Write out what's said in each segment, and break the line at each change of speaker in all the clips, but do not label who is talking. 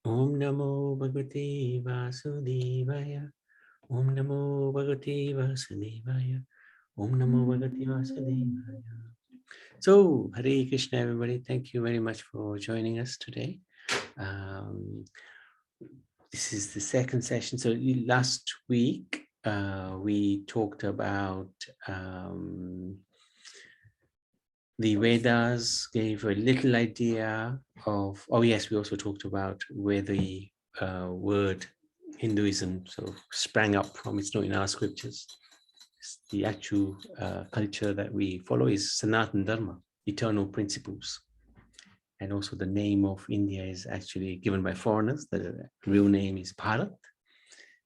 Om Namo Bhagavate Vasudevaya. Om Namo Bhagavate Vasudevaya. Om Namo Bhagavate Vasudevaya. So, Hare Krishna, everybody. Thank you very much for joining us today. This is the second session. So last week, we talked about the Vedas, gave a little idea of, oh yes, we also talked about where the word Hinduism sort of sprang up from. It's not in our scriptures. The actual culture that we follow is Sanatan Dharma, eternal principles. And also the name of India is actually given by foreigners. The real name is Bharat.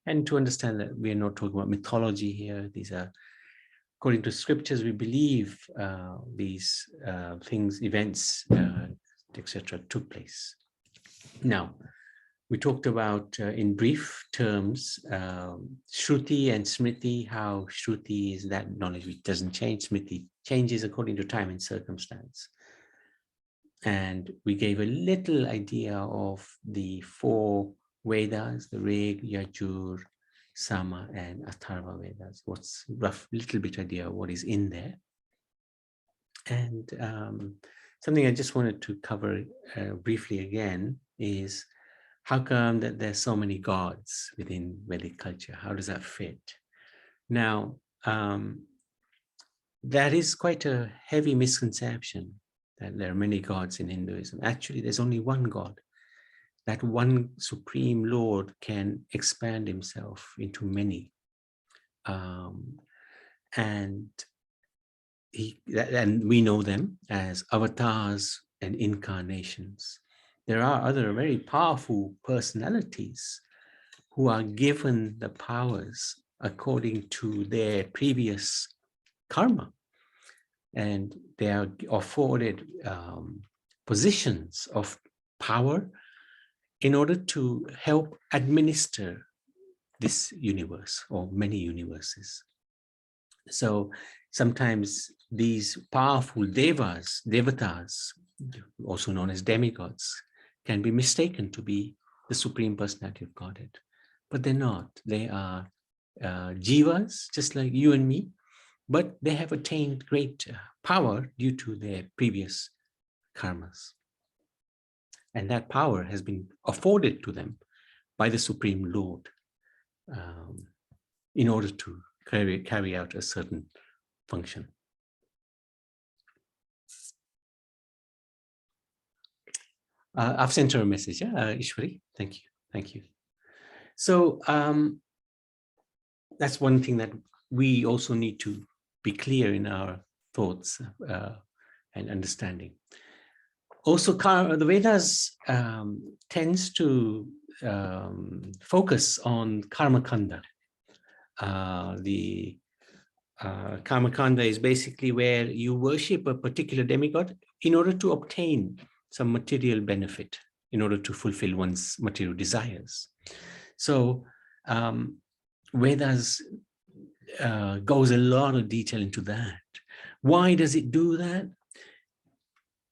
And to understand that we are not talking about mythology here, these are, according to scriptures, we believe these things, events, etc. took place. Now, we talked about, in brief terms, Shruti and Smriti, how Shruti is that knowledge which doesn't change, Smriti changes according to time and circumstance. And we gave a little idea of the four Vedas, the Rig, Yajur, Sama, and Atharva Vedas. What's rough little bit idea of what is in there. And something I just wanted to cover briefly again is how come that there's so many gods within Vedic culture? How does that fit? Now, that is quite a heavy misconception that there are many gods in Hinduism. Actually, there's only one God. That one supreme Lord can expand himself into many. And we know them as avatars and incarnations. There are other very powerful personalities who are given the powers according to their previous karma. And they are afforded positions of power in order to help administer this universe or many universes. So sometimes these powerful devatas, also known as demigods, can be mistaken to be the Supreme Personality of Godhead. But they're not. They are jivas, just like you and me, but they have attained great power due to their previous karmas. And that power has been afforded to them by the Supreme Lord in order to carry out a certain function. I've sent her a message, yeah, Ishwari, thank you, thank you. So that's one thing that we also need to be clear in our thoughts and understanding. Also, the Vedas tends to focus on karma kanda. The karma kanda is basically where you worship a particular demigod in order to obtain some material benefit, in order to fulfill one's material desires. So Vedas goes a lot of detail into that. Why does it do that?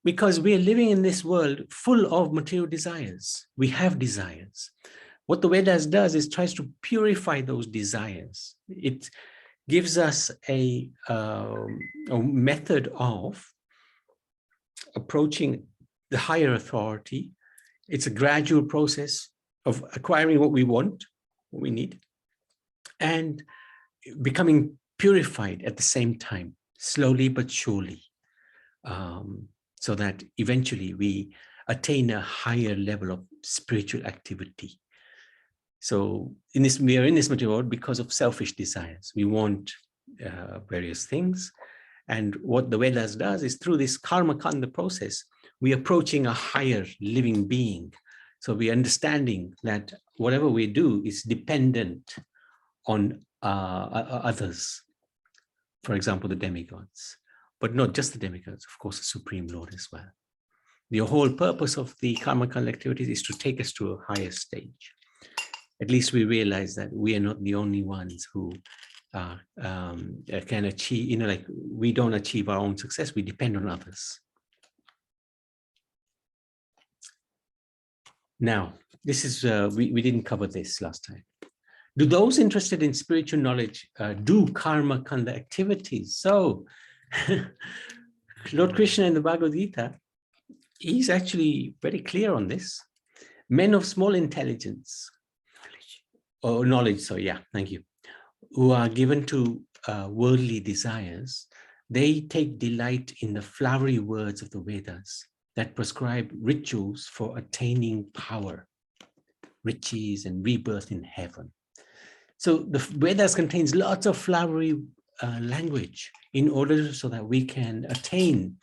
Because we are living in this world full of material desires. We have desires. What the Vedas does is tries to purify those desires. It gives us a method of approaching the higher authority. It's a gradual process of acquiring what we want, what we need, and becoming purified at the same time, slowly but surely. So that eventually we attain a higher level of spiritual activity. So we are in this material world because of selfish desires. We want various things. And what the Vedas does is through this karma kanda process, we are approaching a higher living being. So we are understanding that whatever we do is dependent on others. For example, the demigods. But not just the demigods, of course, the Supreme Lord as well. The whole purpose of the karma kanda activities is to take us to a higher stage. At least we realize that we are not the only ones who can achieve, like we don't achieve our own success, we depend on others. Now, this is, we didn't cover this last time. Do those interested in spiritual knowledge do karma kanda activities? So Lord Krishna in the Bhagavad-Gita, he's actually very clear on this. Men of small intelligence, or knowledge, so yeah, thank you, who are given to worldly desires, they take delight in the flowery words of the Vedas that prescribe rituals for attaining power, riches, and rebirth in heaven. So the Vedas contains lots of flowery language in order so that we can attain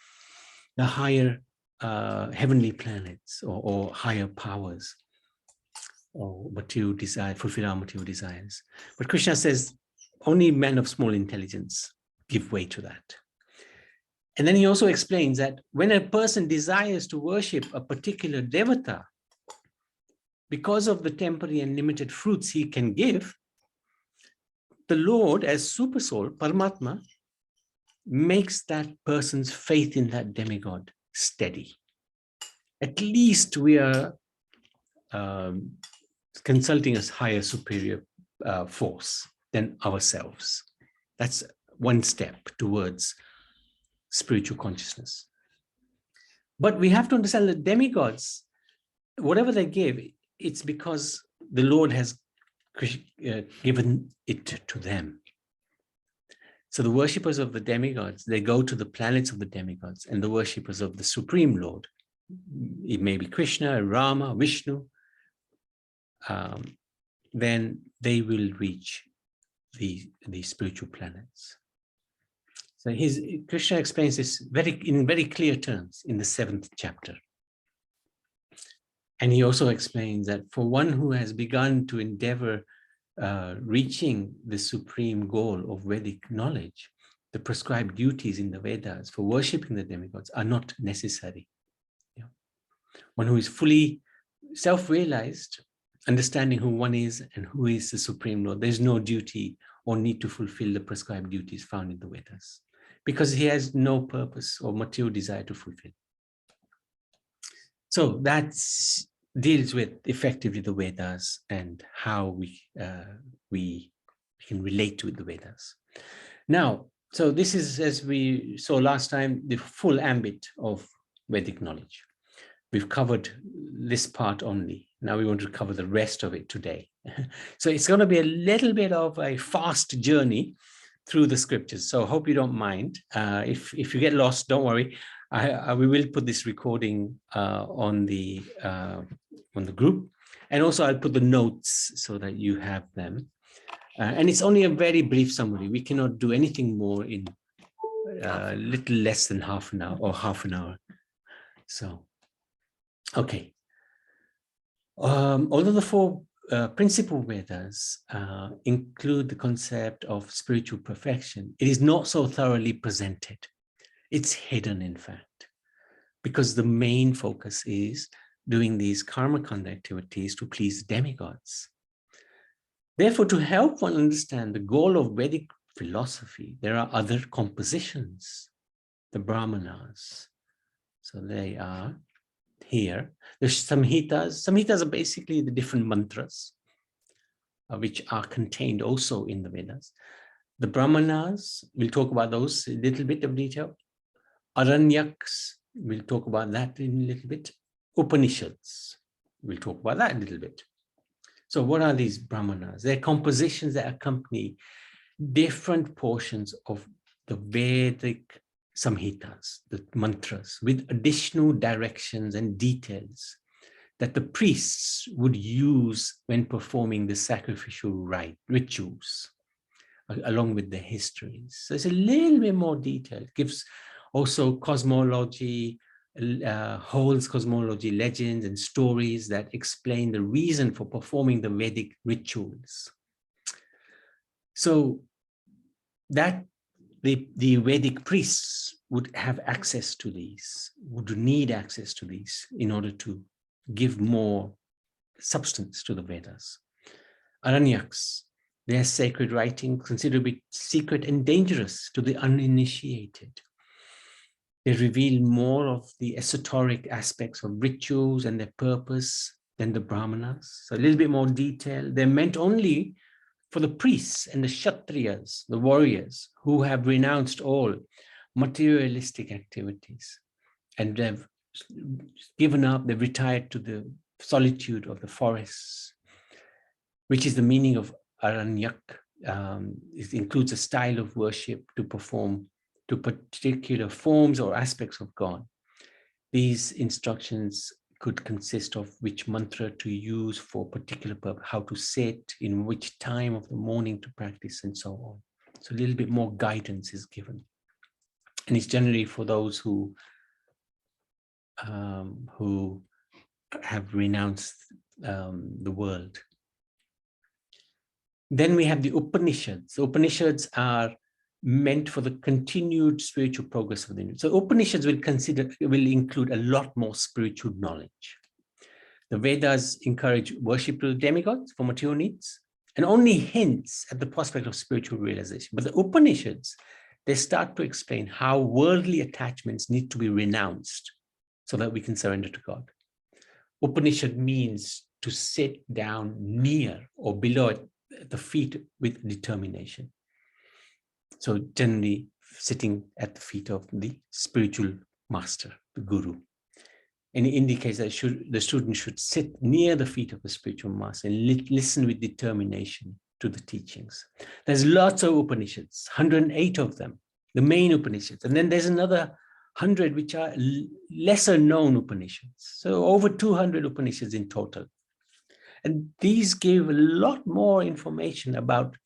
the higher heavenly planets or higher powers, or material desire, fulfill our material desires. But Krishna says only men of small intelligence give way to that. And then he also explains that when a person desires to worship a particular devata, because of the temporary and limited fruits he can give, the Lord, as super soul, Paramatma, makes that person's faith in that demigod steady. At least we are consulting a higher superior force than ourselves. That's one step towards spiritual consciousness. But we have to understand that demigods, whatever they give, it's because the Lord has given it to them. So the worshippers of the demigods, they go to the planets of the demigods, and the worshippers of the Supreme Lord, it may be Krishna, Rama, Vishnu, then they will reach the spiritual planets. So Krishna explains this in very clear terms in the 7th chapter. And he also explains that for one who has begun to endeavor reaching the supreme goal of Vedic knowledge, the prescribed duties in the Vedas for worshipping the demigods are not necessary. Yeah. One who is fully self-realized, understanding who one is and who is the Supreme Lord, there's no duty or need to fulfill the prescribed duties found in the Vedas, because he has no purpose or material desire to fulfill. So that deals with effectively the Vedas and how we can relate to the Vedas. Now, so this is, as we saw last time, the full ambit of Vedic knowledge. We've covered this part only. Now we want to cover the rest of it today. So it's going to be a little bit of a fast journey through the scriptures. So I hope you don't mind. If you get lost, don't worry. We will put this recording on the group, and also I'll put the notes so that you have them. And it's only a very brief summary. We cannot do anything more in little less than half an hour or half an hour. So, okay. Although the 4 principal Vedas include the concept of spiritual perfection, it is not so thoroughly presented. It's hidden, in fact, because the main focus is doing these karma kanda activities to please demigods. Therefore, to help one understand the goal of Vedic philosophy, there are other compositions, the Brahmanas. So they are here. There's Samhitas. Samhitas are basically the different mantras, which are contained also in the Vedas. The Brahmanas, we'll talk about those in a little bit of detail. Aranyaks, we'll talk about that in a little bit. Upanishads, we'll talk about that a little bit. So what are these Brahmanas? They're compositions that accompany different portions of the Vedic Samhitas, the mantras, with additional directions and details that the priests would use when performing the sacrificial rituals, along with the histories. So it's a little bit more detailed. It gives also cosmology, holds cosmology, legends and stories that explain the reason for performing the Vedic rituals. So that the Vedic priests would have access to these, would need access to these in order to give more substance to the Vedas. Aranyaks, their sacred writing considered to be secret and dangerous to the uninitiated. They reveal more of the esoteric aspects of rituals and their purpose than the Brahmanas. So a little bit more detail. They're meant only for the priests and the Kshatriyas, the warriors, who have renounced all materialistic activities and have given up, they've retired to the solitude of the forests, which is the meaning of aranyak. It includes a style of worship to perform to particular forms or aspects of God. These instructions could consist of which mantra to use for particular purpose, how to sit, in which time of the morning to practice, and so on. So a little bit more guidance is given. And it's generally for those who have renounced the world. Then we have the Upanishads. The Upanishads are meant for the continued spiritual progress of the Hindu. So Upanishads will include a lot more spiritual knowledge. The Vedas encourage worship to the demigods for material needs and only hints at the prospect of spiritual realization. But the Upanishads, they start to explain how worldly attachments need to be renounced so that we can surrender to God. Upanishad means to sit down near or below at the feet with determination. So generally sitting at the feet of the spiritual master, the guru. And it indicates that the student should sit near the feet of the spiritual master and listen with determination to the teachings. There's lots of Upanishads, 108 of them, the main Upanishads. And then there's another 100 which are lesser known Upanishads. So over 200 Upanishads in total. And these give a lot more information about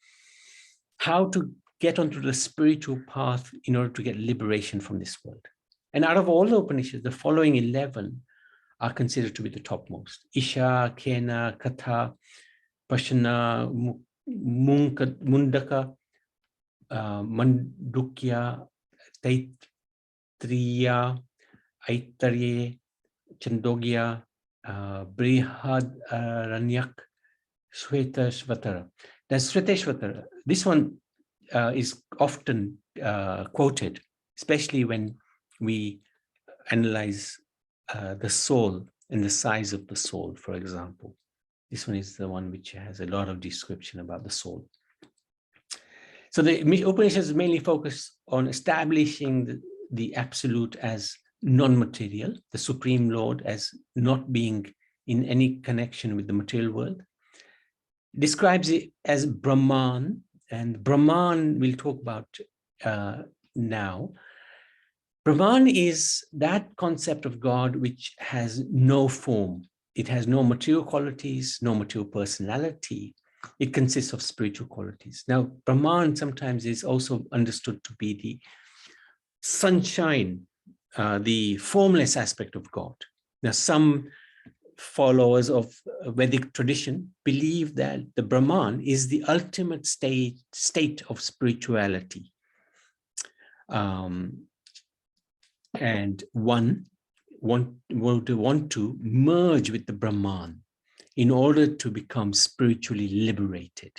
how to get onto the spiritual path in order to get liberation from this world. And out of all the Upanishads, the following 11 are considered to be the topmost. Isha, Kena, Katha, Prashana, Mundaka, Mandukya, Taitriya, Aitarye, Chandogya, Brihadanyak, Shvetashvatara. That's Shvetashvatara. This one is often quoted, especially when we analyze the soul and the size of the soul, for example. This one is the one which has a lot of description about the soul. So the Upanishads mainly focus on establishing the absolute as non-material, the Supreme Lord as not being in any connection with the material world. Describes it as Brahman, and Brahman we'll talk about now. Brahman is that concept of God which has no form. It has no material qualities, no material personality. It consists of spiritual qualities. Now, Brahman sometimes is also understood to be the sunshine, the formless aspect of God. Now, some followers of Vedic tradition believe that the Brahman is the ultimate state of spirituality. And one would want to merge with the Brahman in order to become spiritually liberated.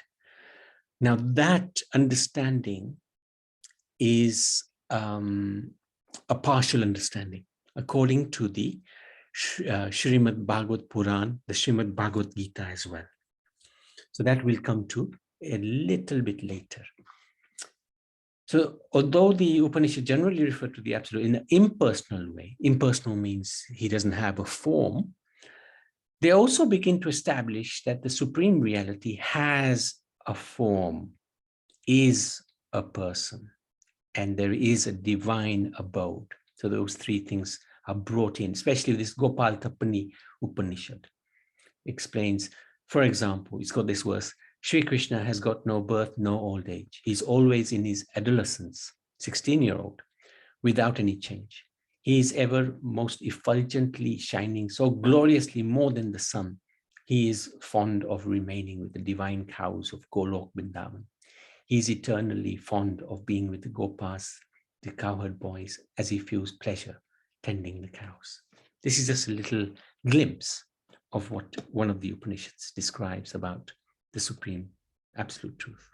Now, that understanding is a partial understanding, according to the Srimad Bhagavad Puran, the Srimad Bhagavad-Gita as well. So that will come to a little bit later. So although the Upanishad generally refer to the Absolute in an impersonal way, impersonal means he doesn't have a form, they also begin to establish that the Supreme Reality has a form, is a person, and there is a divine abode. So those three things are brought in, especially this Gopal Tapani Upanishad explains, for example, it's got this verse, Sri Krishna has got no birth, no old age. He's always in his adolescence, 16-year-old, without any change. He is ever most effulgently shining, so gloriously more than the sun. He is fond of remaining with the divine cows of Golok Vrindavan. He is eternally fond of being with the Gopas, the cowherd boys, as he feels pleasure tending the cows. This is just a little glimpse of what one of the Upanishads describes about the Supreme Absolute Truth.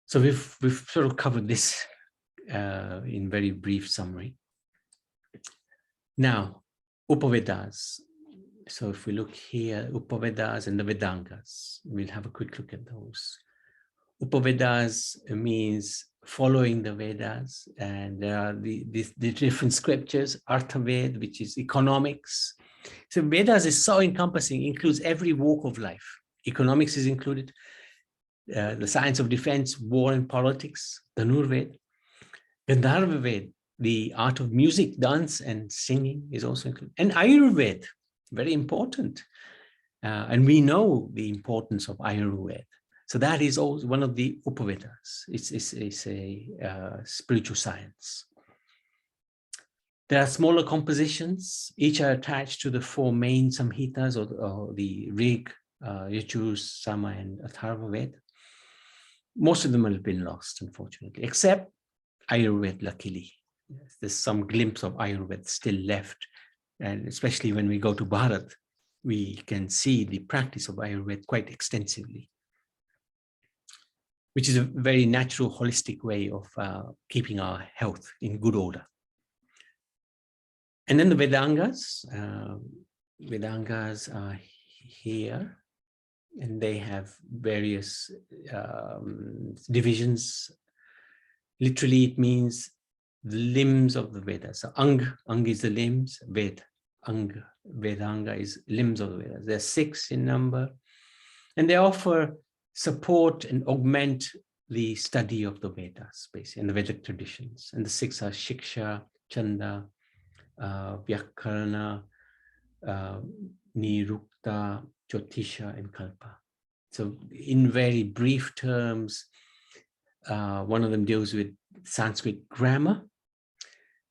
So we've sort of covered this in very brief summary. Now, Upavedas, So if we look here, Upavedas and the Vedangas, we'll have a quick look at those. Upavedas means following the Vedas, and there are the different scriptures, Arthaved, which is economics. So Vedas is so encompassing, includes every walk of life. Economics is included, the science of defense, war and politics, Dhanurved. Gandharva, the art of music, dance and singing is also included. And Ayurveda, very important. And we know the importance of Ayurveda. So that is also one of the Upavedas. It's a spiritual science. There are smaller compositions. Each are attached to the four main samhitas, or the Rig, Yajur, Sama, and Atharva Veda. Most of them have been lost, unfortunately, except Ayurveda, luckily. There's some glimpse of Ayurveda still left. And especially when we go to Bharat, we can see the practice of Ayurveda quite extensively, which is a very natural, holistic way of keeping our health in good order. And then the Vedangas. Vedangas are here, and they have various divisions. Literally, it means the limbs of the Vedas. So Ang is the limbs, Ved, Ang, Vedanga is limbs of the Vedas. There are 6 in number, and they offer support and augment the study of the Vedas, basically, and the Vedic traditions. And the 6 are Shiksha, Chanda, Vyakarana, Nirukta, Jyotisha, and Kalpa. So in very brief terms, one of them deals with Sanskrit grammar,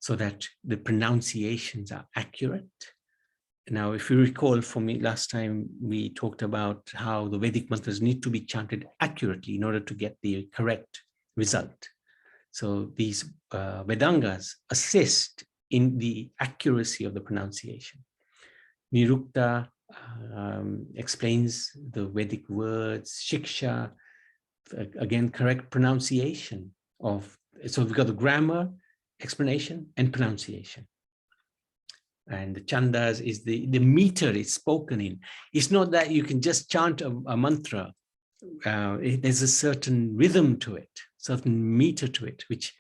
so that the pronunciations are accurate. Now, if you recall from me last time, we talked about how the Vedic mantras need to be chanted accurately in order to get the correct result. So these Vedangas assist in the accuracy of the pronunciation. Nirukta explains the Vedic words. Shiksha, again, correct pronunciation of, so we've got the grammar, explanation, and pronunciation. And the chandas is the meter it's spoken in. It's not that you can just chant a mantra. There's a certain rhythm to it, certain meter to it, which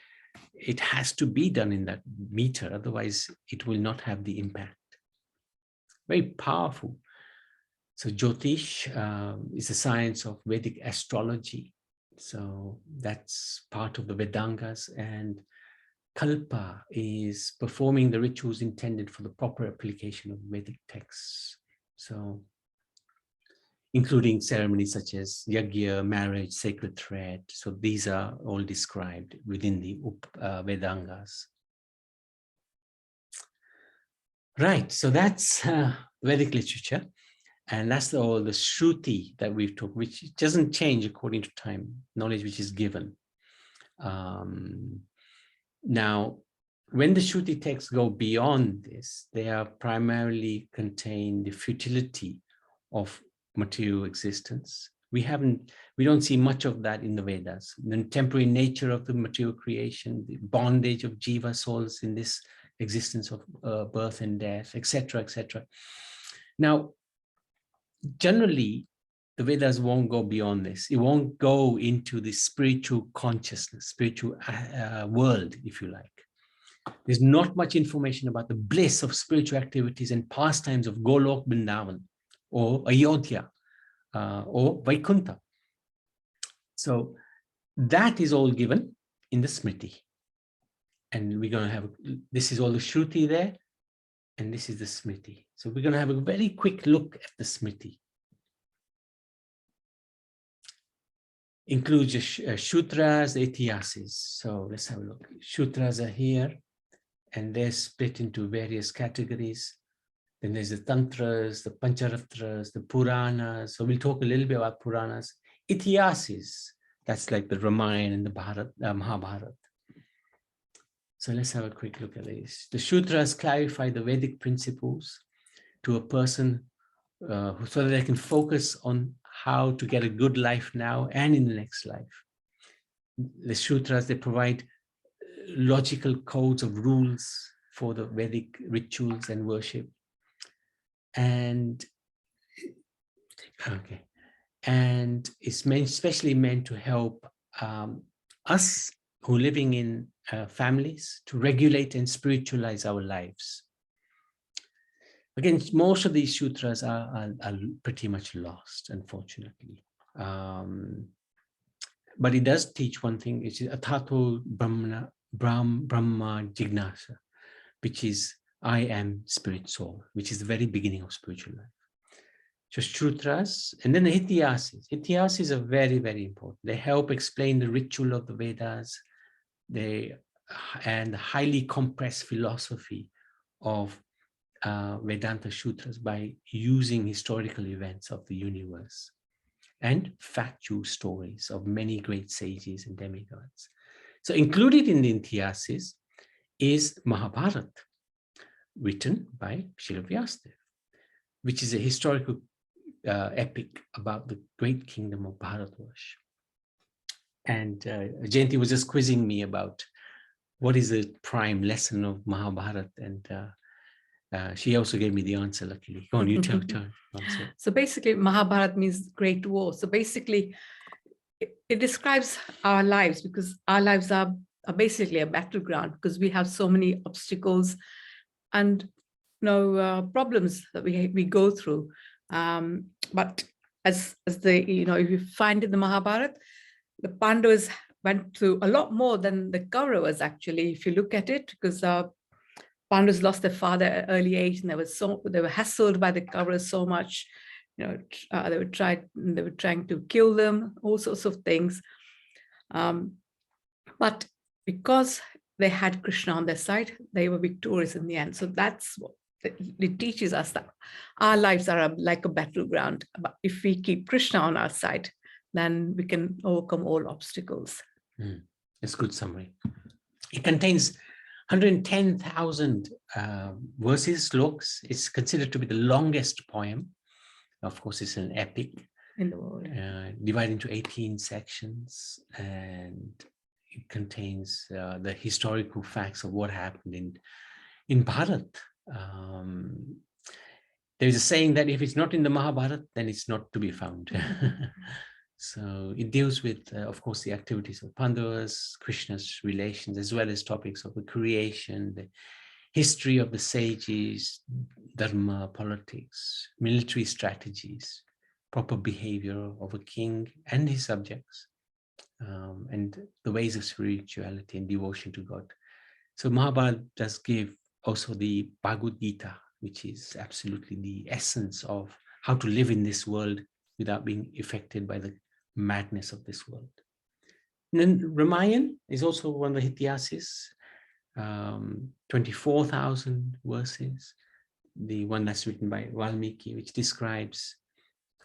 it has to be done in that meter. Otherwise, it will not have the impact. Very powerful. So Jyotish is a science of Vedic astrology. So that's part of the Vedangas. And Kalpa is performing the rituals intended for the proper application of Vedic texts. So including ceremonies such as yagya, marriage, sacred thread. So these are all described within the Vedangas. Right, so that's Vedic literature. And that's all the Shruti that we've talked, which doesn't change according to time, knowledge which is given. Now, when the Shruti texts go beyond this, they are primarily contain the futility of material existence. We don't see much of that in the Vedas. The temporary nature of the material creation, the bondage of jiva souls in this existence of birth and death, etc., etc. Now, generally, the Vedas won't go beyond this. It won't go into the spiritual consciousness, spiritual world, if you like. There's not much information about the bliss of spiritual activities and pastimes of Golok Vrindavan, or Ayodhya, or Vaikuntha. So that is all given in the Smriti. And we're going to have, this is all the Shruti there, and this is the Smriti. So we're going to have a very quick look at the Smriti. Includes the Sutras, the Itihasas. So let's have a look. Sutras are here, and they're split into various categories. Then there's the Tantras, the Pancharatras, the Puranas. So we'll talk a little bit about Puranas. Itihasas, that's like the Ramayana and the Mahabharata. So let's have a quick look at this. The Sutras clarify the Vedic principles to a person so that they can focus on how to get a good life now and in the next life. The Sutras, they provide logical codes of rules for the Vedic rituals and worship. And okay, and it's especially meant to help us who are living in families to regulate and spiritualize our lives. Again, most of these sutras are pretty much lost, unfortunately. But it does teach one thing, which is Atato Brahma Jignasa, which is I am spirit soul, which is the very beginning of spiritual life. So sutras, and then the Itihasas. Itihasas are very, very important. They help explain the ritual of the Vedas, and the highly compressed philosophy of Vedanta sutras by using historical events of the universe and factual stories of many great sages and demigods. So included in the Itihasas is Mahabharata, written by Srila Vyasadeva, which is a historical epic about the great kingdom of Bharatvarsh. And Jayanti was just quizzing me about what is the prime lesson of Mahabharata, and she also gave me the answer, luckily. Go on, you tell answer.
So basically, Mahabharata means great war. So basically, it describes our lives, because our lives are basically a battleground, because we have so many obstacles and problems that we go through. But as the, if you find in the Mahabharata, the Pandavas went through a lot more than the Kauravas, actually, if you look at it, because Pandavas lost their father at an early age, and they were hassled by the Kauravas so much. They were trying to kill them, all sorts of things. But because they had Krishna on their side, they were victorious in the end. So that's what it teaches us, that our lives are like a battleground. But if we keep Krishna on our side, then we can overcome all obstacles.
It's a good summary. It contains 110,000 verses, slokas. It's considered to be the longest poem. Of course, it's an epic
in the world,
divided into 18 sections, and it contains the historical facts of what happened in Bharat. There's a saying that if it's not in the Mahabharata, then it's not to be found. So it deals with, of course, the activities of Pandavas, Krishna's relations, as well as topics of the creation, the history of the sages, dharma, politics, military strategies, proper behavior of a king and his subjects, and the ways of spirituality and devotion to God. So Mahabharata does give also the Bhagavad-Gita, which is absolutely the essence of how to live in this world without being affected by the madness of this world. And then Ramayana is also one of the Itihasas, 24,000 verses. The one that's written by Valmiki, which describes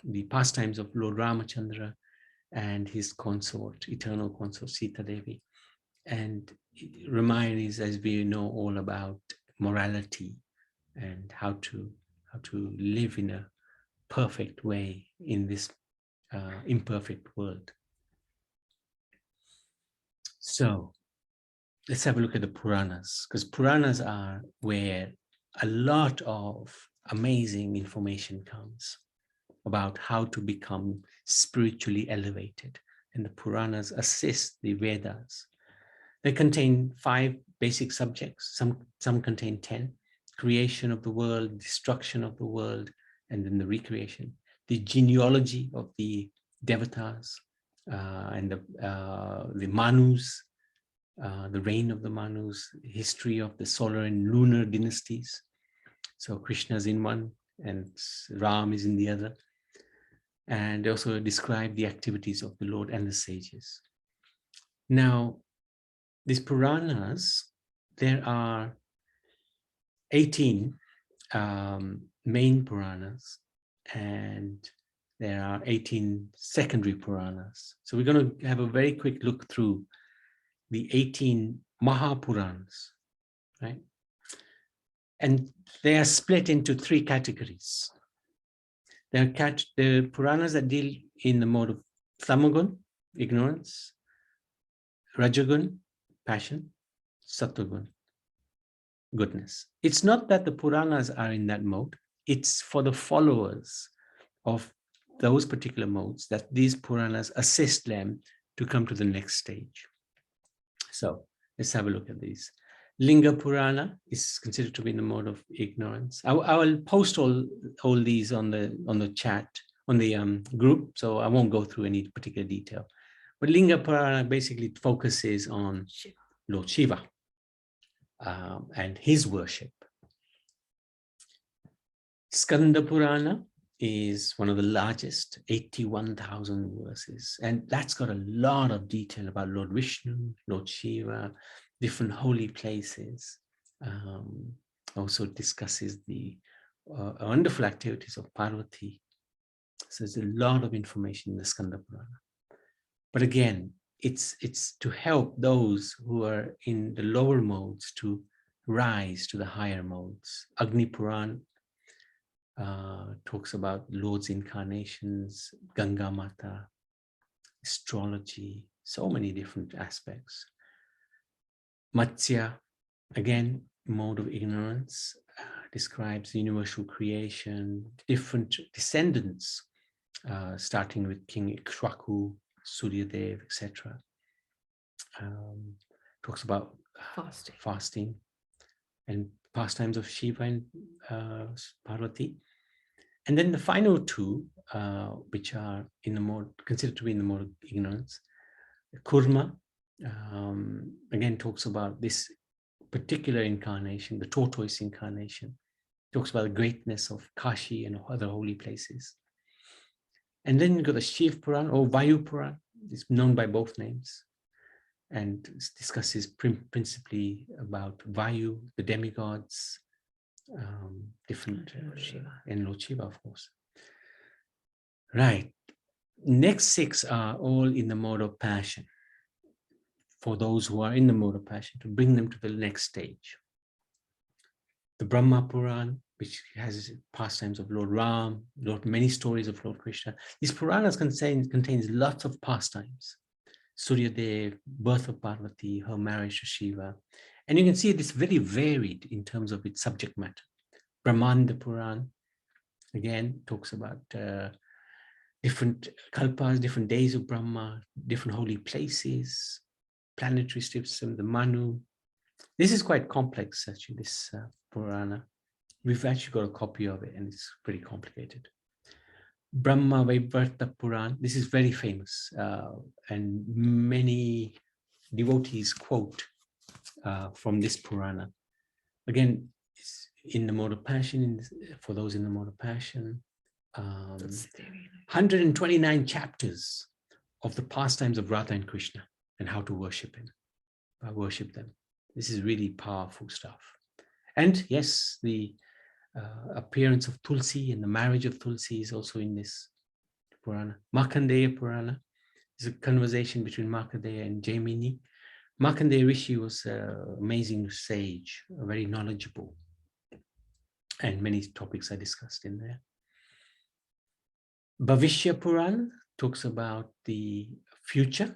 the pastimes of Lord Ramachandra and his consort, eternal consort, Sita Devi. And Ramayana is, as we know, all about morality and how to live in a perfect way in this imperfect world. So let's have a look at the Puranas, because Puranas are where a lot of amazing information comes about how to become spiritually elevated. And the Puranas assist the Vedas. They contain 5 basic subjects. Some contain 10. Creation of the world, destruction of the world, and then the recreation. The genealogy of the devatas and the Manus, the reign of the Manus, history of the solar and lunar dynasties. So Krishna is in one and Ram is in the other. And they also describe the activities of the Lord and the sages. Now, these Puranas, there are 18 main Puranas, and there are 18 secondary Puranas. So we're going to have a very quick look through the 18 Maha Puranas, right? And they are split into 3 categories. There are the Puranas that deal in the mode of Tamagun, ignorance, Rajagun, passion, Sattvagun, goodness. It's not that the Puranas are in that mode. it's for the followers of those particular modes that these Puranas assist them to come to the next stage. So let's have a look at these. Linga Purana is considered to be in the mode of ignorance. I will post all these on the chat, on the group, so I won't go through any particular detail. But Linga Purana basically focuses on Lord Shiva and his worship. Skandapurana is one of the largest, 81,000 verses, and that's got a lot of detail about Lord Vishnu, Lord Shiva, different holy places. Also discusses the wonderful activities of Parvati. So there's a lot of information in the Skandapurana. But again, it's to help those who are in the lower modes to rise to the higher modes. Agni Puran talks about Lord's incarnations, Ganga Mata, astrology, so many different aspects. Matsya, again, mode of ignorance, describes universal creation, different descendants, starting with King Ikshwaku, Suryadev, etc. Talks about fasting and pastimes of Shiva and Parvati. And then the final two, which are in the mode, considered to be in the mode of ignorance, Kurma, again talks about this particular incarnation, the tortoise incarnation. Talks about the greatness of Kashi and other holy places. And then you've got the Shiv Puran or Vayu Puran. It's known by both names and discusses principally about Vayu, the demigods, different, and Lord Shiva, of course. Right. Next six are all in the mode of passion. For those who are in the mode of passion, to bring them to the next stage. The Brahma Puran, which has pastimes of Lord Ram, many stories of Lord Krishna. These Puranas contains lots of pastimes. Suryadev, birth of Parvati, her marriage to Shiva. And you can see it's very varied in terms of its subject matter. Brahmanda Puran, again, talks about different kalpas, different days of Brahma, different holy places, planetary system, the Manu. This is quite complex, actually, this Purana. We've actually got a copy of it, and it's pretty complicated. Brahma Vaivarta Puran, this is very famous, and many devotees quote from this Purana. Again, it's in the mode of passion, for those in the mode of passion. 129 chapters of the pastimes of Radha and Krishna and how to worship them. This is really powerful stuff. And yes, the appearance of Tulsi and the marriage of Tulsi is also in this Purana. Markandeya Purana is a conversation between Markandeya and Jaimini. Markandeya Rishi was an amazing sage, very knowledgeable, and many topics are discussed in there. Bhavishya Puran talks about the future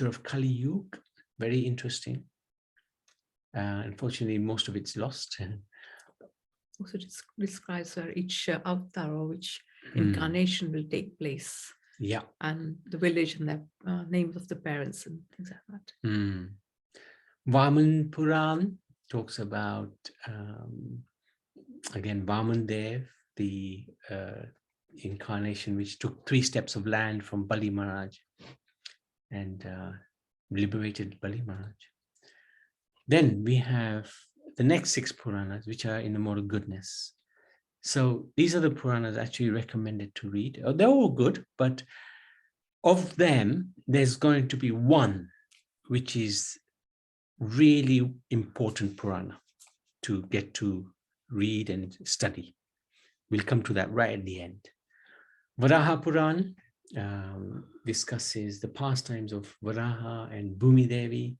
of Kali Yuga, very interesting. Unfortunately, most of it's lost.
Also describes where each avatar or which incarnation will take place.
Yeah.
And the village and the names of the parents and things like that.
Vaman Puran talks about, again, Vaman Dev, the incarnation which took 3 steps of land from Bali Maharaj and liberated Bali Maharaj. Then we have the next 6 Puranas, which are in the mode of goodness. So these are the Puranas actually recommended to read. They're all good, but of them, there's going to be one which is really important Purana to get to read and study. We'll come to that right at the end. Varaha Puran discusses the pastimes of Varaha and Bhumi Devi,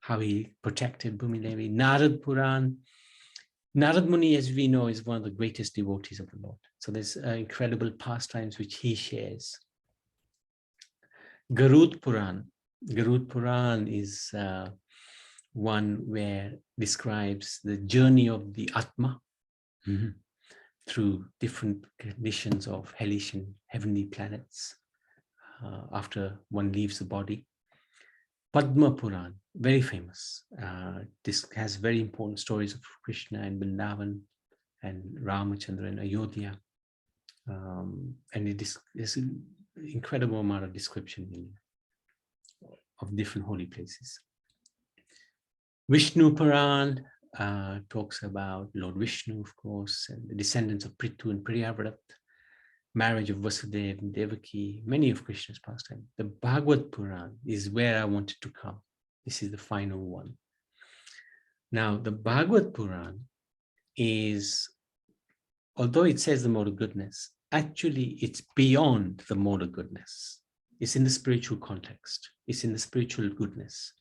how he protected Bhumi Devi. Narad Puran. Narad Muni, as we know, is one of the greatest devotees of the Lord. So there's incredible pastimes which he shares. Garud Puran. Garud Puran is one where describes the journey of the Atma through different conditions of hellish and heavenly planets after one leaves the body. Padma Puran, very famous. This has very important stories of Krishna and Vrindavan and Ramachandra and Ayodhya. And it is an incredible amount of description of different holy places. Vishnu Puran talks about Lord Vishnu, of course, and the descendants of Prithu and Priyavrat, marriage of Vasudeva and Devaki, many of Krishna's pastimes. The Bhagavad Puran is where I wanted to come. This is the final one. Now, the Bhagavad Puran is, although it says the mode of goodness, actually it's beyond the mode of goodness. It's in the spiritual context. It's in the spiritual goodness.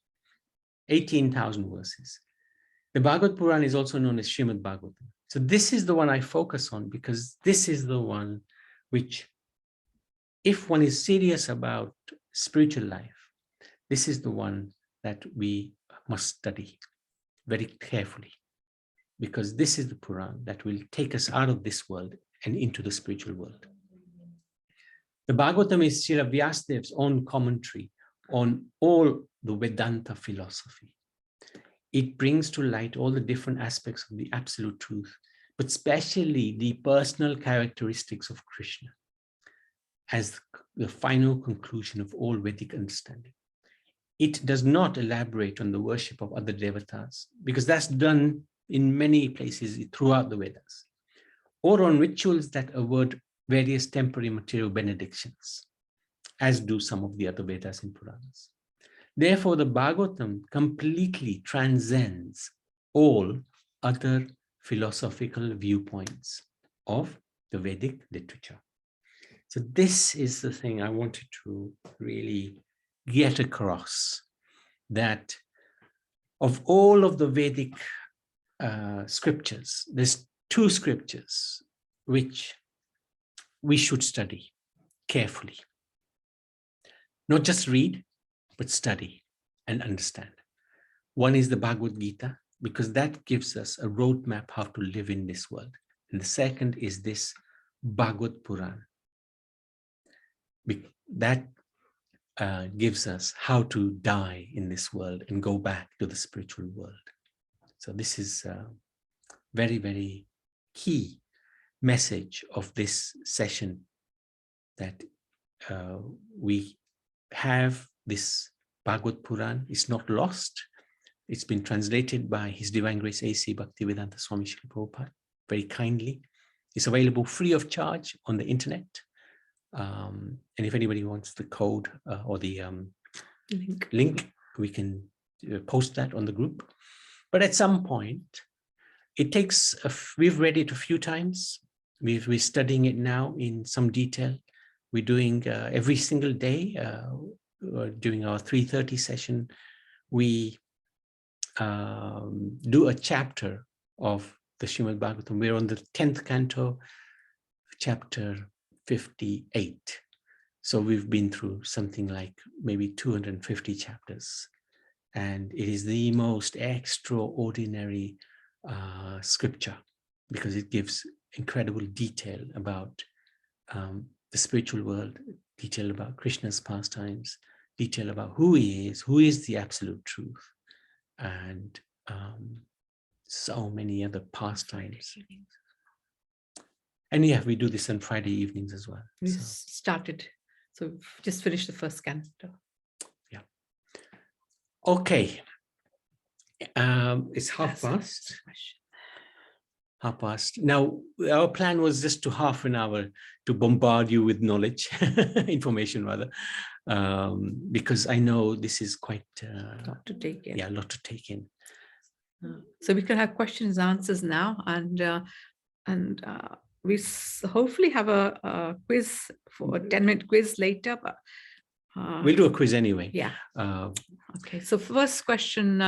18,000 verses. The Bhagavad Puran is also known as Srimad Bhagavatam. So this is the one I focus on because this is the one which, if one is serious about spiritual life, this is the one that we must study very carefully, because this is the Puran that will take us out of this world and into the spiritual world. The Bhagavatam is Srila Vyasadev's own commentary on all the Vedanta philosophy. It brings to light all the different aspects of the absolute truth, but especially the personal characteristics of Krishna as the final conclusion of all Vedic understanding. It does not elaborate on the worship of other devatas, because that's done in many places throughout the Vedas, or on rituals that award various temporary material benedictions, as do some of the other Vedas and Puranas. Therefore, the Bhagavatam completely transcends all other philosophical viewpoints of the Vedic literature. So this is the thing I wanted to really get across, that of all of the Vedic scriptures, there's two scriptures which we should study carefully. Not just read, but study and understand. One is the Bhagavad-Gita, because that gives us a roadmap how to live in this world. And the second is this Bhagavad Puran. That gives us how to die in this world and go back to the spiritual world. So this is a very, very key message of this session, that we have this Bhagavad Puran. It's not lost. It's been translated by His Divine Grace A.C. Bhaktivedanta Swami Srila Prabhupada very kindly. It's available free of charge on the internet. And if anybody wants the code or the link, we can post that on the group. But at some point, it takes, we've read it a few times. We're studying it now in some detail. We're doing every single day during our 3:30 session, we do a chapter of the Srimad Bhagavatam. We're on the 10th canto, chapter 58. So we've been through something like maybe 250 chapters. And it is the most extraordinary scripture, because it gives incredible detail about the spiritual world, detail about Krishna's pastimes, detail about who he is the absolute truth, and so many other pastimes. And yeah, we do this on Friday evenings as well.
We started, so we've just finished the first canto.
Yeah. Okay. It's half past. Half past. Now, our plan was just to half an hour to bombard you with knowledge, information rather, because I know this is quite
A lot to take in.
Yeah, a lot to take in.
So we can have questions, answers now, and we hopefully have a quiz, for a 10-minute quiz later. But
we'll do a quiz anyway.
Yeah. Okay. So first question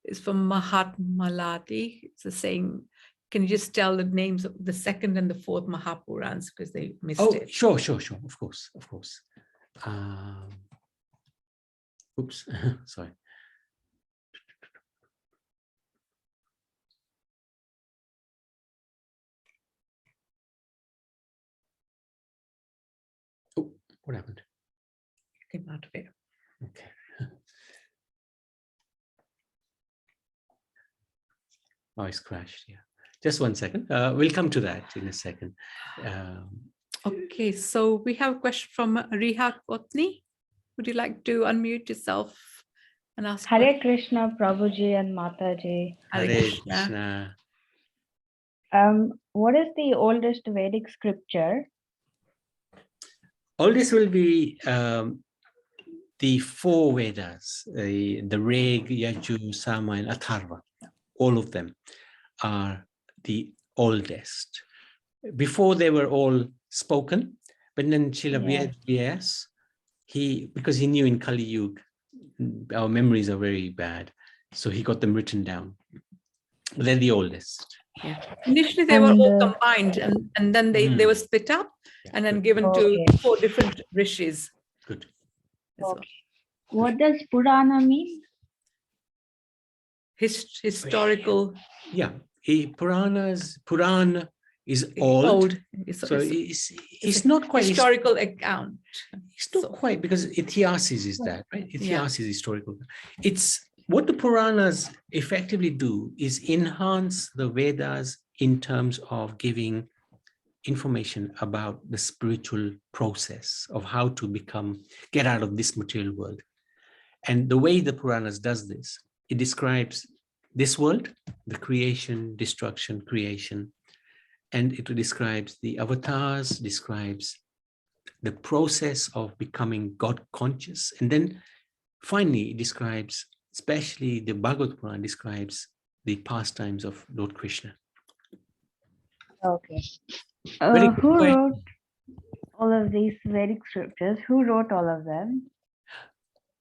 is from Mahatma Lati. It's saying, can you just tell the names of the second and the fourth Maha Purans, because they missed it?
Sure. Of course. Oops, sorry. What happened?
Came out of it.
Okay. Oh, it's crashed. Yeah. Just 1 second. We'll come to that in a second.
Okay, so we have a question from Riha Kotni. Would you like to unmute yourself and ask?
Hare Krishna, Prabhuji and Mataji.
Hare
Hare
Krishna.
Krishna.
What is the oldest Vedic scripture?
All this will be the 4 Vedas, the Rig, Yajur, Sama, and Atharva. All of them are the oldest. Before they were all spoken, but then Srila Vyas, because he knew in Kali Yuga, our memories are very bad, so he got them written down. They're the oldest.
Yeah. Initially, they were all combined, and then they were split up and then given to 4 different rishis.
Good.
Okay. What does Purana mean?
Historical.
Yeah. Purana is old. So it's not quite
historical account.
It's not quite, because Ithiasis is that, right? Ithiasis is historical. It's what the Puranas effectively do is enhance the Vedas in terms of giving information about the spiritual process of how to get out of this material world. And the way the Puranas does this, it describes this world, the creation, destruction, creation, and it describes the avatars, describes the process of becoming God conscious. And then finally, it describes, especially the Bhagavad-Gita describes the pastimes of Lord Krishna.
Okay. Who wrote all of these Vedic scriptures? Who wrote all of them?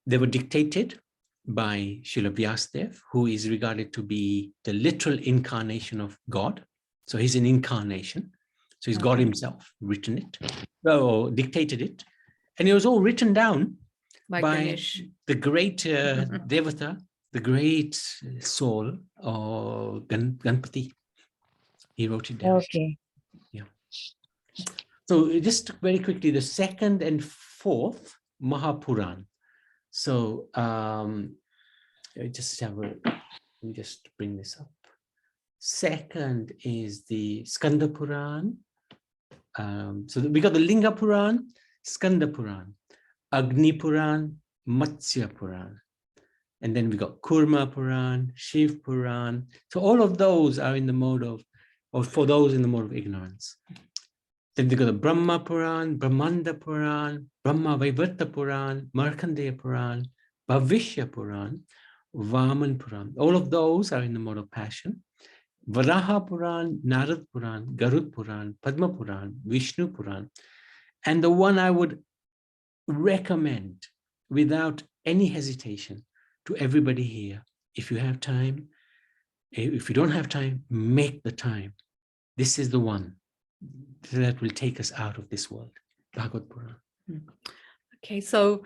They were dictated by Srila Vyasadeva, who is regarded to be the literal incarnation of God. So he's an incarnation. So he's God himself, written it, or dictated it. And it was all written down by the great Devata, the great soul, or Ganpati. He wrote it down.
Okay.
Yeah. So just very quickly, the 2nd and 4th Maha Puranas. So let me just bring this up. 2nd is the Skandapuran. So we got the Linga Puran, Skandapuran, Agni Puran, Matsya Puran. And then we got Kurma Puran, Shiv Puran. So all of those are in the mode of, or for those in the mode of ignorance. Then we got the Brahma Puran, Brahmanda Puran, Brahma Vaivarta Puran, Markandeya Puran, Bhavishya Puran, Vaman Puran. All of those are in the mode of passion. Varaha Puran, Narad Puran, Garud Puran, Padma Puran, Vishnu Puran. And the one I would recommend without any hesitation to everybody here, if you have time, if you don't have time, make the time. This is the one that will take us out of this world, Bhagavad Puran.
Okay, so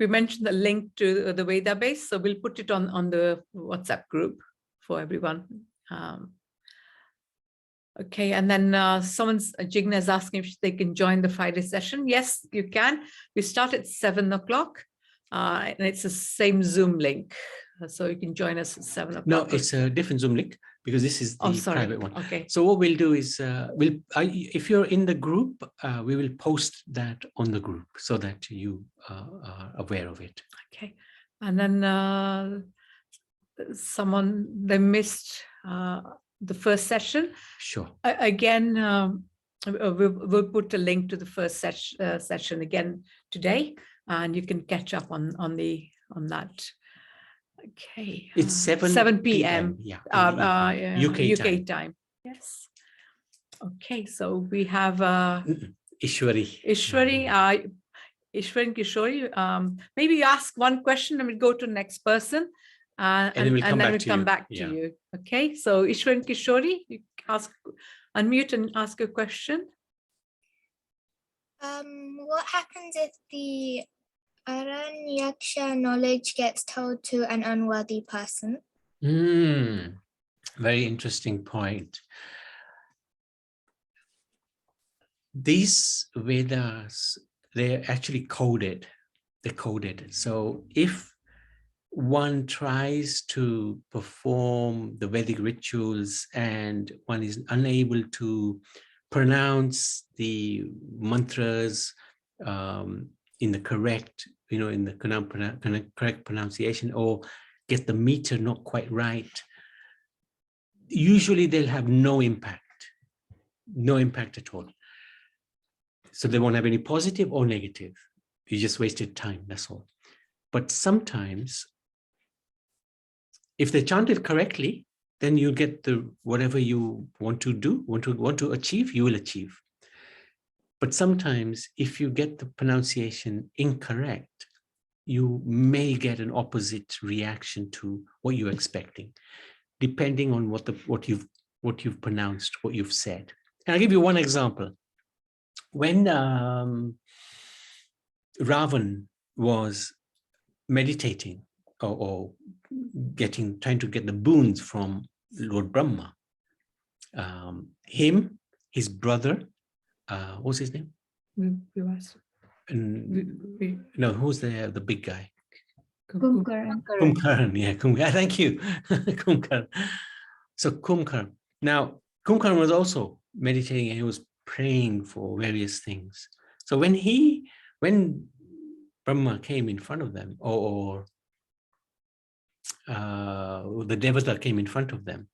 we mentioned the link to the Veda base, so we'll put it on the WhatsApp group for everyone. Okay, and then Jigna is asking if they can join the Friday session. Yes, you can. We start at 7 o'clock, and it's the same Zoom link. So you can join us at 7 o'clock.
No, it's a different Zoom link because this is the private one.
Okay.
So what we'll do is, if you're in the group, we will post that on the group so that you are aware of it.
Okay. And then they missed the first session.
Sure.
Again, we'll put a link to the first session again today, and you can catch up on that. Okay.
It's 7
p.m.
Yeah.
UK time. Yes. Okay. So we have
Ishwari
Kishori. Maybe you ask one question and we'll go to the next person. And then we'll come back to you. Okay. So Ishwari Kishori, you unmute and ask a question.
What happens if the Aranyaksha knowledge gets told to an unworthy person?
Very interesting point. these Vedas, they're actually coded. They're coded. So if one tries to perform the Vedic rituals and one is unable to pronounce the mantras in the correct, in the correct pronunciation, or get the meter not quite right, usually they'll have no impact at all. So they won't have any positive or negative. You just wasted time, that's all. But sometimes, if they chant it correctly, then you get whatever you want to do, want to achieve, you will achieve. But sometimes, if you get the pronunciation incorrect, you may get an opposite reaction to what you're expecting, depending on what you've pronounced, what you've said. And I'll give you one example. When Ravan was meditating or trying to get the boons from Lord Brahma, his brother, what was his name? No, who's the big guy? Kumkaran, yeah, Kumkaran. Thank you, Kumkaran. So Kumkaran. Now, Kumkaran was also meditating and he was praying for various things. So when Brahma came in front of them, or the Devata came in front of them,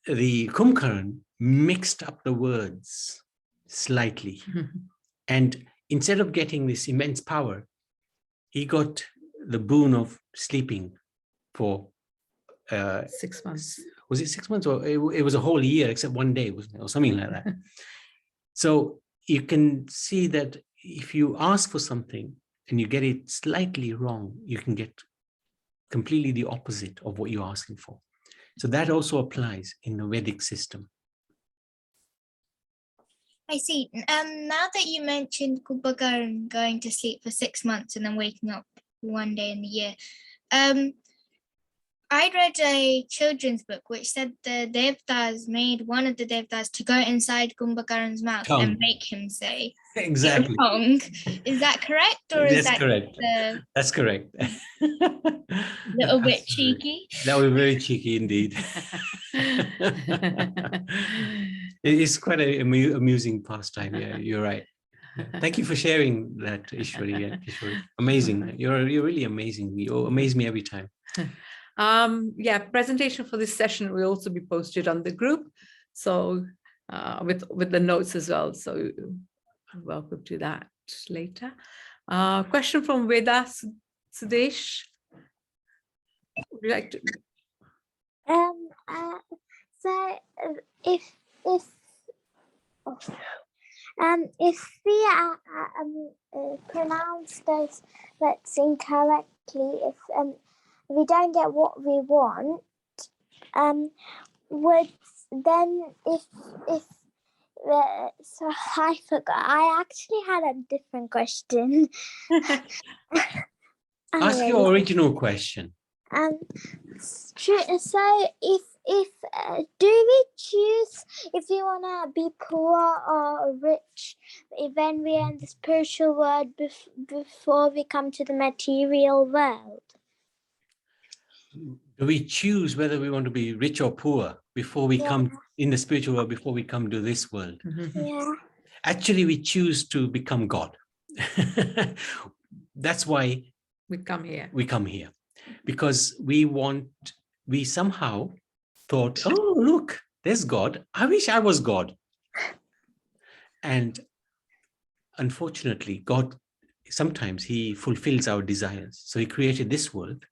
the Kumkaran mixed up the words slightly. And instead of getting this immense power, he got the boon of sleeping for
6 months.
Was it 6 months? Or it was a whole year except one day, wasn't it? Or something like that. So you can see that if you ask for something and you get it slightly wrong, you can get completely the opposite of what you're asking for. So that also applies in the Vedic system.
I see. Now that you mentioned Kumbhakaran going to sleep for 6 months and then waking up one day in the year, I read a children's book which said the Devtas made one of the Devtas to go inside Kumbhakaran's mouth and make him say
Exactly.
wrong. Is that correct, or is that
correct? That's correct.
Little bit cheeky?
That was very cheeky indeed. It's quite an amusing pastime. Yeah, you're right. Thank you for sharing that, Ishwari. Ishwari. Amazing. You're really amazing. You amaze me every time.
Yeah, presentation for this session will also be posted on the group, so with the notes as well. So welcome to that later. Question from Vedas, Sudesh. Would you like to?
So if we pronounce those words incorrectly, if we don't get what we want, would then so I forgot. I actually had a different question.
Ask your original question.
So if do we choose if we want to be poor or rich when we are in the spiritual world before we come to the material world?
Do we choose whether we want to be rich or poor before we come in the spiritual world, before we come to this world?
Yeah.
Actually, we choose to become God. That's why
we come here.
We come here because we somehow thought, oh, look, there's God. I wish I was God. And unfortunately, God, sometimes he fulfills our desires. So he created this world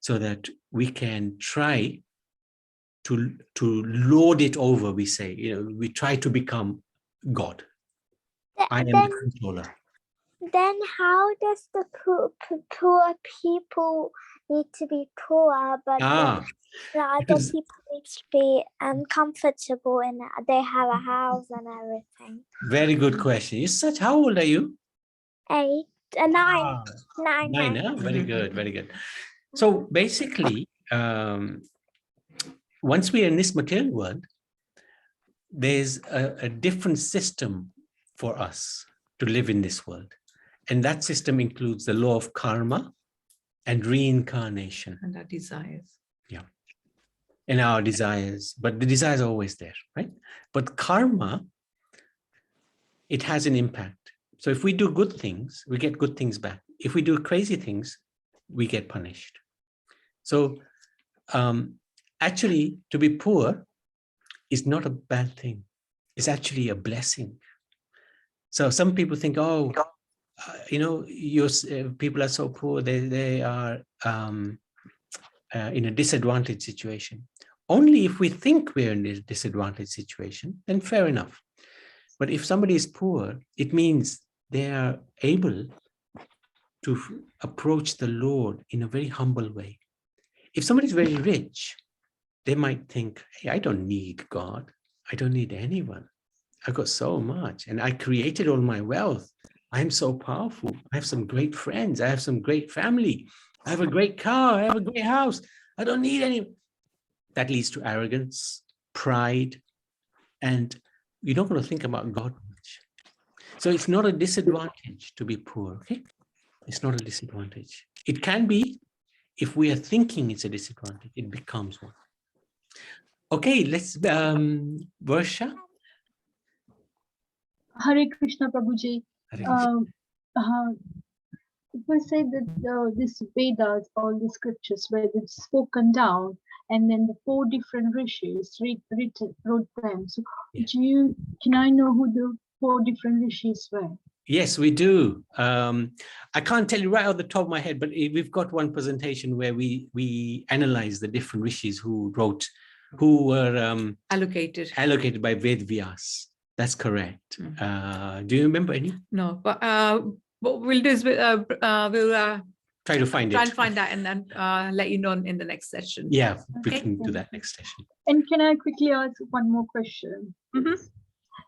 so that we can try to lord it over, we say, we try to become God. I am the controller.
Then how does the poor people need to be poor, but the other people need to be comfortable and they have a house and everything?
Very good question. How old are you?
8, 9. 9.
Huh? Very good, very good. So basically, once we are in this material world, there's a different system for us to live in this world. And that system includes the law of karma and reincarnation.
And our desires.
Yeah. And our desires. But the desires are always there, right? But karma, it has an impact. So if we do good things, we get good things back. If we do crazy things, we get punished. So actually, to be poor is not a bad thing. It's actually a blessing. So some people think, oh, people are so poor, they are in a disadvantaged situation. Only if we think we're in a disadvantaged situation, then fair enough. But if somebody is poor, it means they are able to approach the Lord in a very humble way. If somebody is very rich, they might think, hey, I don't need God. I don't need anyone. I've got so much, and I created all my wealth. I'm so powerful. I have some great friends. I have some great family. I have a great car. I have a great house. I don't need any. That leads to arrogance, pride, and you're not going to think about God much. So it's not a disadvantage to be poor, okay? It's not a disadvantage. It can be, if we are thinking it's a disadvantage, it becomes one. Okay, let's, Varsha.
Hare Krishna, Prabhuji. People say that this Vedas, all the scriptures, where it's spoken down, and then the 4 different rishis wrote them. So, yeah. Can I know who the 4 different rishis were?
Yes, we do. I can't tell you right off the top of my head, but we've got one presentation where we analyze the different rishis who were allocated by Ved Vyas. That's correct. Do you remember any?
No, but what we'll do is we'll
try to find
that and then let you know in the next session.
Yeah, we can do that next session.
And can I quickly ask one more question?
Mm-hmm.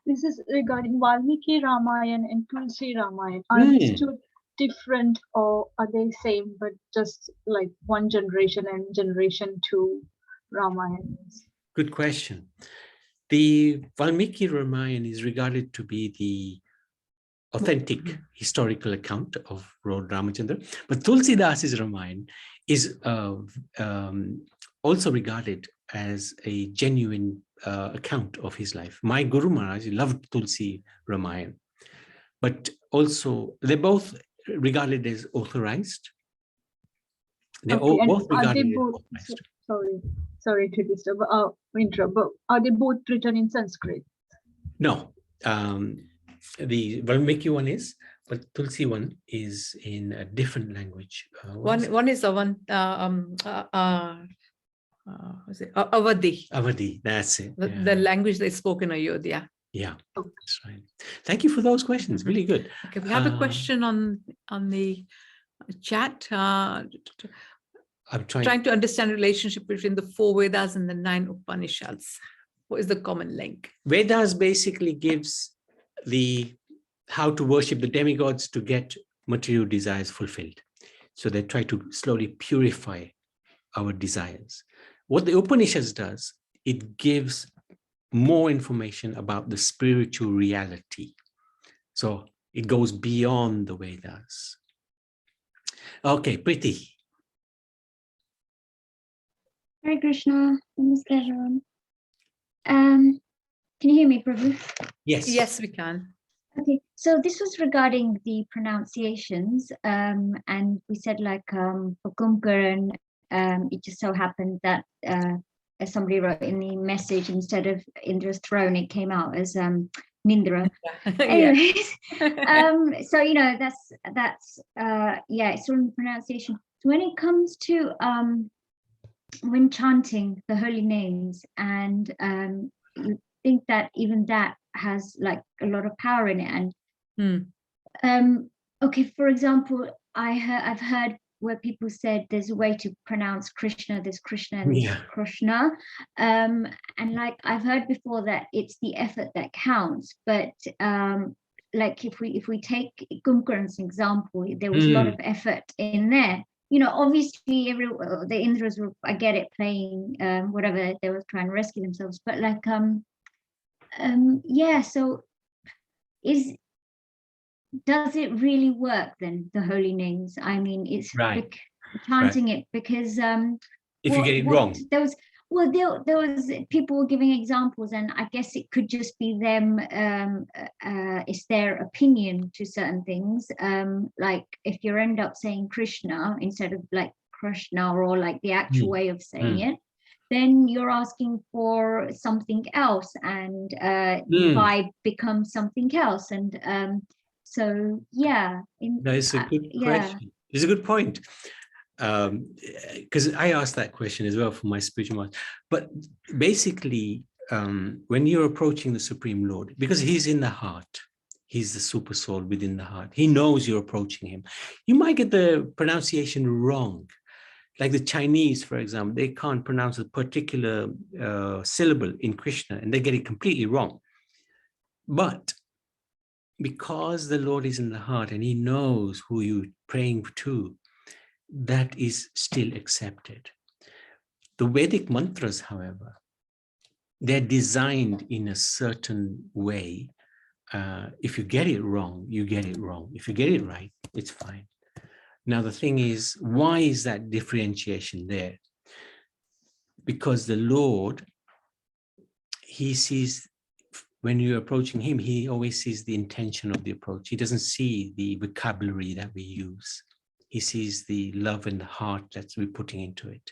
This is regarding Valmiki Ramayana and Tulsi Ramayana. Are these 2 different, or are they same, but just like one generation and generation 2 Ramayans?
Good question. The Valmiki Ramayana is regarded to be the authentic historical account of Lord Ramachandra, but Tulsidasa's Ramayana is also regarded as a genuine account of his life. My Guru Maharaj loved Tulsi Ramayana, but also they're both regarded as authorized. They're both regarded as authorized.
Sorry to disturb, interrupt, but are they both written in Sanskrit?
No, the Valmiki one is, but Tulsi one is in a different language.
One is the one, Avadi.
Avadi, that's it.
The language they spoke in Ayodhya.
Yeah, that's right. Thank you for those questions. Really good.
Okay, we have a question on the chat.
I'm
trying to understand the relationship between the 4 Vedas and the 9 Upanishads. What is the common link?
Vedas basically gives how to worship the demigods to get material desires fulfilled. So they try to slowly purify our desires. What the Upanishads does, it gives more information about the spiritual reality. So it goes beyond the Vedas. Okay, Preeti.
Hare Krishna. Namaskar, everyone. Can you hear me, Prabhu?
Yes.
Yes, we can.
Okay, so this was regarding the pronunciations, and we said like for Kumkaran, it just so happened that as somebody wrote in the message, instead of Indra's throne, it came out as Nindra. Anyways, so that's it's all in the pronunciation. So when it comes to when chanting the holy names, and you think that even that has like a lot of power in it, and okay, for example, I've heard where people said there's a way to pronounce Krishna, there's Krishna and there's Krishna, and like I've heard before that it's the effort that counts, but like if we take Kumkaran's example, there was a lot of effort in there. Obviously the Indras were, I get it, playing whatever, they were trying to rescue themselves, but like Yeah, so does it really work then, the holy names? I mean, it's
Right.
chanting it because
If you get it wrong.
there was people were giving examples, and I guess it could just be them, it's their opinion to certain things. Like if you end up saying Krishna instead of like Krishna, or like the actual way of saying it, then you're asking for something else, and the vibe becomes something else. And so yeah,
that is a good question. It's a good point. Because I asked that question as well for my spiritual master. But basically, when you're approaching the Supreme Lord, because he's in the heart, he's the super soul within the heart, he knows you're approaching him. You might get the pronunciation wrong. Like the Chinese, for example, they can't pronounce a particular syllable in Krishna, and they get it completely wrong. But because the Lord is in the heart and he knows who you're praying to, that is still accepted. The Vedic mantras, however, they're designed in a certain way. If you get it wrong, you get it wrong. If you get it right, it's fine. Now, the thing is, why is that differentiation there? Because the Lord, he sees, when you're approaching him, he always sees the intention of the approach. He doesn't see the vocabulary that we use. He sees the love and the heart that we're putting into it.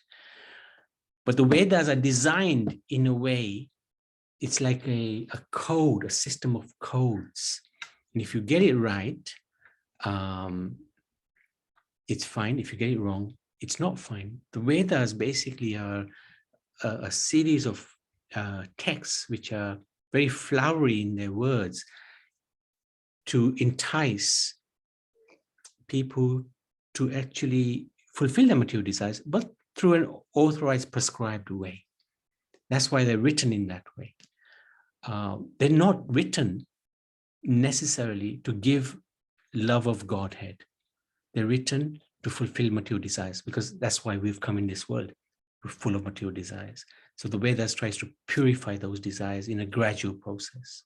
But the Vedas are designed in a way, it's like a code, a system of codes. And if you get it right, it's fine. If you get it wrong, it's not fine. The Vedas basically are a series of texts which are very flowery in their words to entice people to actually fulfill their material desires, but through an authorized, prescribed way. That's why they're written in that way. They're not written necessarily to give love of Godhead. They're written to fulfill material desires, because that's why we've come in this world. We're full of material desires. So the Vedas tries to purify those desires in a gradual process.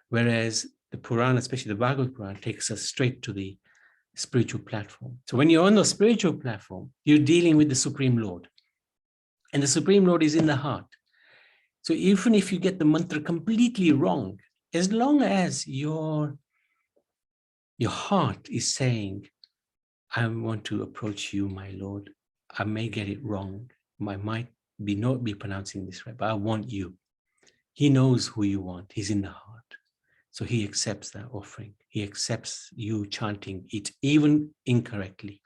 Whereas the Purana, especially the Bhagavad-Gita, takes us straight to the spiritual platform. So when you're on the spiritual platform, you're dealing with the Supreme Lord. And the Supreme Lord is in the heart. So even if you get the mantra completely wrong, as long as your heart is saying, I want to approach you, my Lord. I may get it wrong. I might not be pronouncing this right, but I want you. He knows who you want. He's in the heart. So he accepts that offering. He accepts you chanting it, even incorrectly.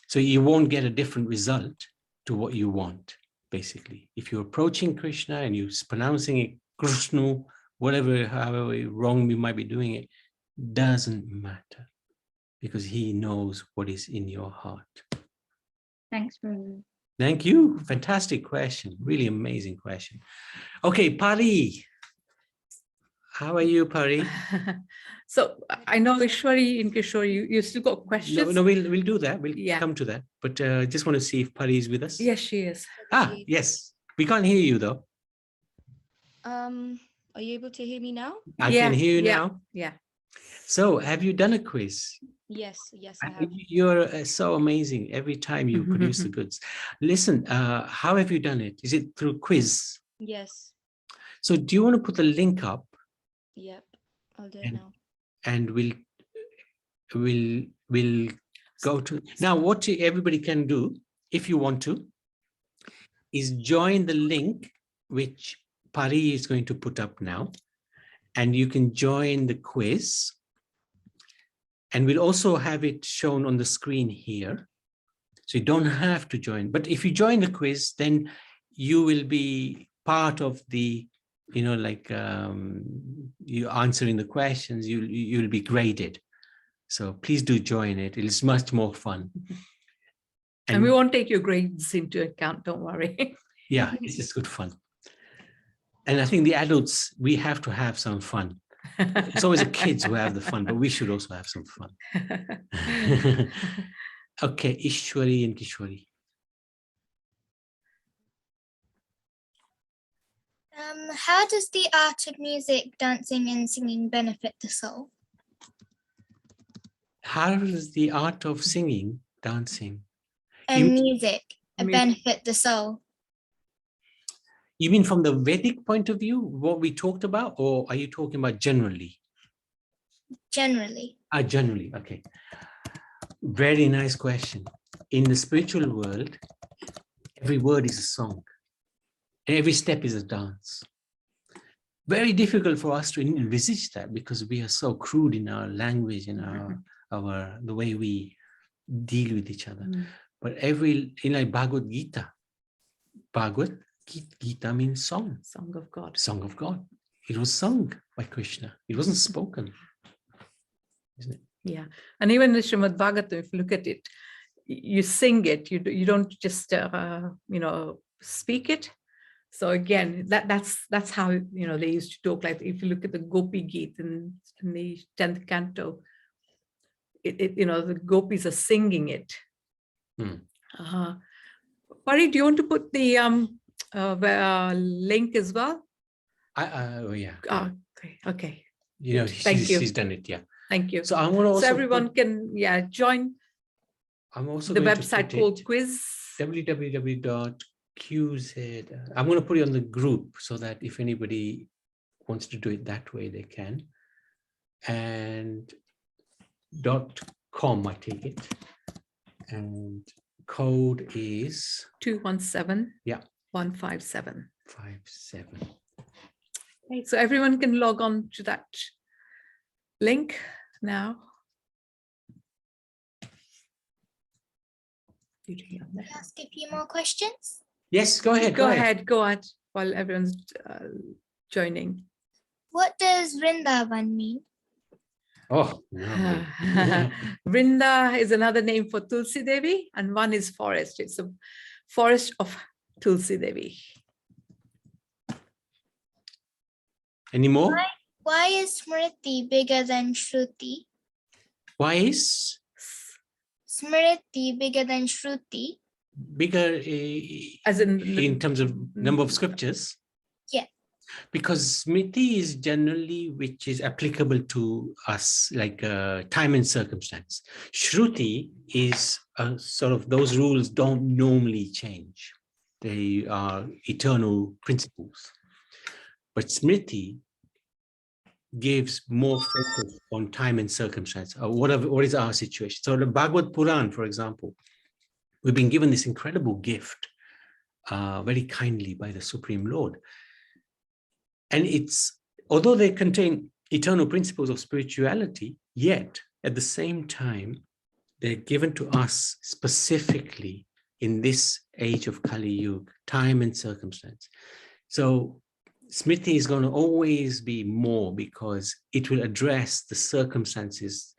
So you won't get a different result to what you want, basically. If you're approaching Krishna and you're pronouncing it Krishna, whatever, however wrong you might be doing it, doesn't matter, because he knows what is in your heart.
Thanks, Brother.
Thank you. Fantastic question. Really amazing question. Okay, Pari. How are you, Pari?
So I know Ishwari and Kishore, you still got questions?
No, we'll do that. We'll come to that. But just want to see if Pari is with us.
Yes, she is.
Yes. We can't hear you though.
Are you able to hear me now?
I can hear you now.
Yeah.
So have you done a quiz?
Yes, I have.
You're so amazing every time you produce the goods. Listen, how have you done it? Is it through quiz?
Yes.
So do you want to put the link up?
Yep, I'll do it now.
And we'll go to now. What everybody can do, if you want to, is join the link which Pari is going to put up now, and you can join the quiz. And we'll also have it shown on the screen here. So you don't have to join. But if you join the quiz, then you will be part of the, you answering the questions, you'll be graded. So please do join it. It is much more fun.
And we won't take your grades into account, don't worry.
Yeah, it's just good fun. And I think the adults, we have to have some fun. It's always the kids who have the fun, but we should also have some fun. Okay, Ishwari and Kishwari.
How does the art of music, dancing, and singing benefit the soul?
How does the art of singing, dancing,
And music
Music.
benefit the soul?
you mean from the Vedic point of view, what we talked about, or are you talking about generally?
Generally.
Generally, okay. Very nice question. In the spiritual world, every word is a song. And every step is a dance. Very difficult for us to envisage that because we are so crude in our language and the way we deal with each other. But in like Bhagavad-Gita, Gita means song.
Song of God.
Song of God. It was sung by Krishna. It wasn't spoken. Isn't it?
Yeah. And even the Srimad Bhagavatam, if you look at it, you sing it. You don't just speak it. So again, that's how they used to talk. Like if you look at the Gopi Geet in the 10th canto, the gopis are singing it. Pari, do you want to put the link as well?
Oh yeah.
Okay.
She's done it. Yeah.
Thank you.
So I want to also
everyone can join.
I'm also
the
going
website
to
called quiz.
www.qz. I'm going to put it on the group so that if anybody wants to do it that way, they can. And .com, I take it. And code is
217.
Yeah.
157.
57.
Okay, so everyone can log on to that link now.
Can I ask a few more questions?
Yes, go ahead.
Go ahead while everyone's joining.
What does Vrindavan mean?
Oh, no.
Vrinda is another name for Tulsi Devi, and one is forest. It's a forest of Tulsi Devi.
Any more?
Why is Smriti bigger than Shruti?
Why is
Smriti bigger than Shruti?
bigger
As
in terms of number of scriptures?
Yeah.
Because Smriti is generally which is applicable to us, like time and circumstance. Shruti is sort of those rules don't normally change. They are eternal principles. But Smriti gives more focus on time and circumstance. What is our situation? So the Bhagavad Quran, for example, we've been given this incredible gift very kindly by the Supreme Lord. And although they contain eternal principles of spirituality, yet at the same time, they're given to us specifically in this age of Kali Yuga, time and circumstance. So Smriti is going to always be more because it will address the circumstances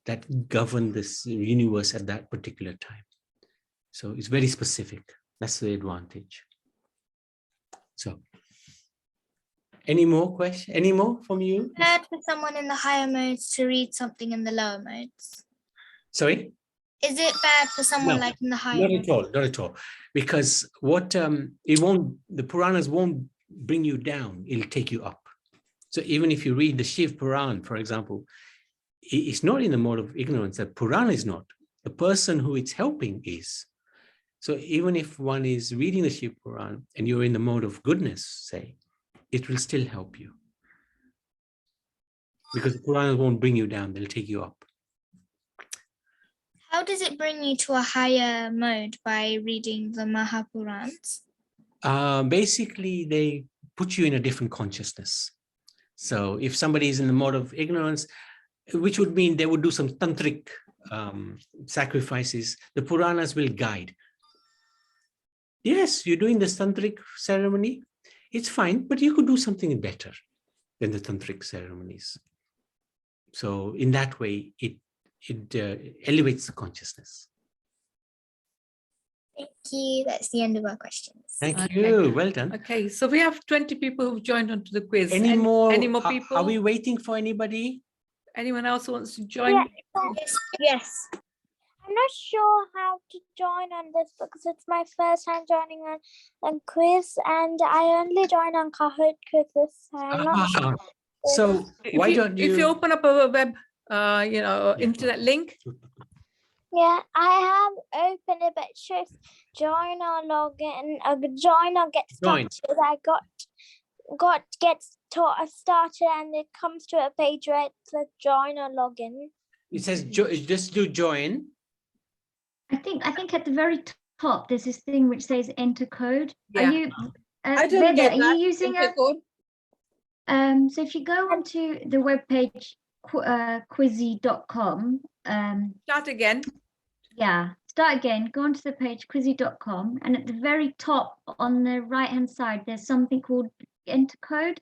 that govern this universe at that particular time. So it's very specific. That's the advantage. So, any more questions? Any more from you?
Bad for someone in the higher modes to read something in the lower modes?
Sorry?
Is it bad for someone
No,
like in the higher modes?
not at all. Because the Puranas won't bring you down, it'll take you up. So even if you read the Shiv Puran, for example, it's not in the mode of ignorance. That Purana is not. The person who it's helping is. So even if one is reading the Shiv Puran and you're in the mode of goodness, say, it will still help you. Because the Puranas won't bring you down, they'll take you up.
How does it bring you to a higher mode by reading the Maha Puranas?
Basically, they put you in a different consciousness. So if somebody is in the mode of ignorance, which would mean they would do some tantric sacrifices, the Puranas will guide. Yes, you're doing the tantric ceremony, it's fine, but you could do something better than the tantric ceremonies. So in that way, it elevates the consciousness.
Thank you. That's the end of our questions.
Thank you. Well done.
Okay, so we have 20 people who've joined onto the quiz.
Any more
people?
Are we waiting for anybody?
Anyone else who wants to join?
Yeah.
Yes.
I'm not sure how to join on this because it's my first time joining on quiz, and I only join on Kahoot quizzes. So I'm not sure.
So why don't
if you
you?
open up a web, internet link.
Yeah, I have opened it, but it shows join or login. Join or get started. I got get started, and it comes to a page where it says join or login.
It says just do join.
I think at the very top there's this thing which says enter code.
Yeah.
Are you
I don't
Veda,
get
are
that.
you using a
code?
so if you go onto the webpage quizzy.com,
Start again.
start again, go onto the page quizzy.com, and at the very top on the right hand side there's something called enter code.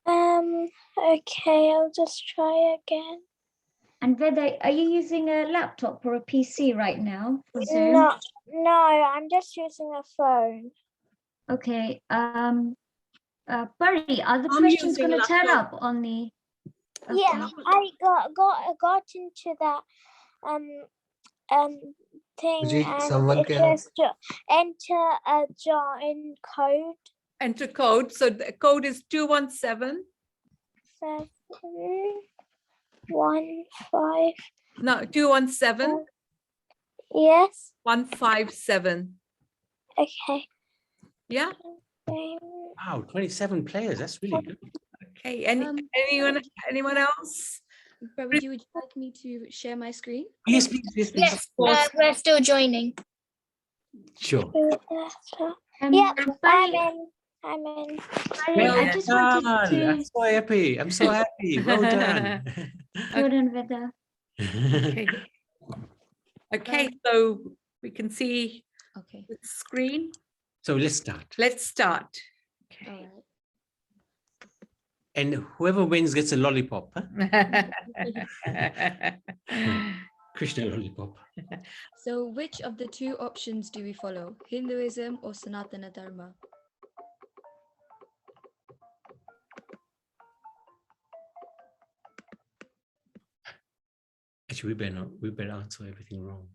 Okay, I'll just try again.
And Veda, are you using a laptop or a PC right now for Zoom?
No, I'm just using a phone.
Okay. Barry, are the
I'm
questions
using
going to turn
laptop.
up on the?
Yeah, I got into that thing, and
someone
it
can
says to enter a join code.
Enter code. So the code is 217.
715.
No, 217
Yes.
157.
Okay.
Yeah.
Wow, 27 players. That's really good.
Okay. Anyone else?
Prabhuji, would you like me to share my screen?
Yes, please. Yes, please.
Yes, we're still joining.
Sure.
Yeah,
Barry,
I'm in.
Barry, I just wanted to.
I'm so happy. I'm so happy. Well done.
Well done, Veda.
Okay. Okay. So we can see
Okay.
the screen.
So let's start.
Let's start.
All
Okay.
right.
And whoever wins gets a lollipop. Huh? Krishna lollipop.
So which of the two options do we follow? Hinduism or Sanatana Dharma?
Actually, we better answer everything wrong.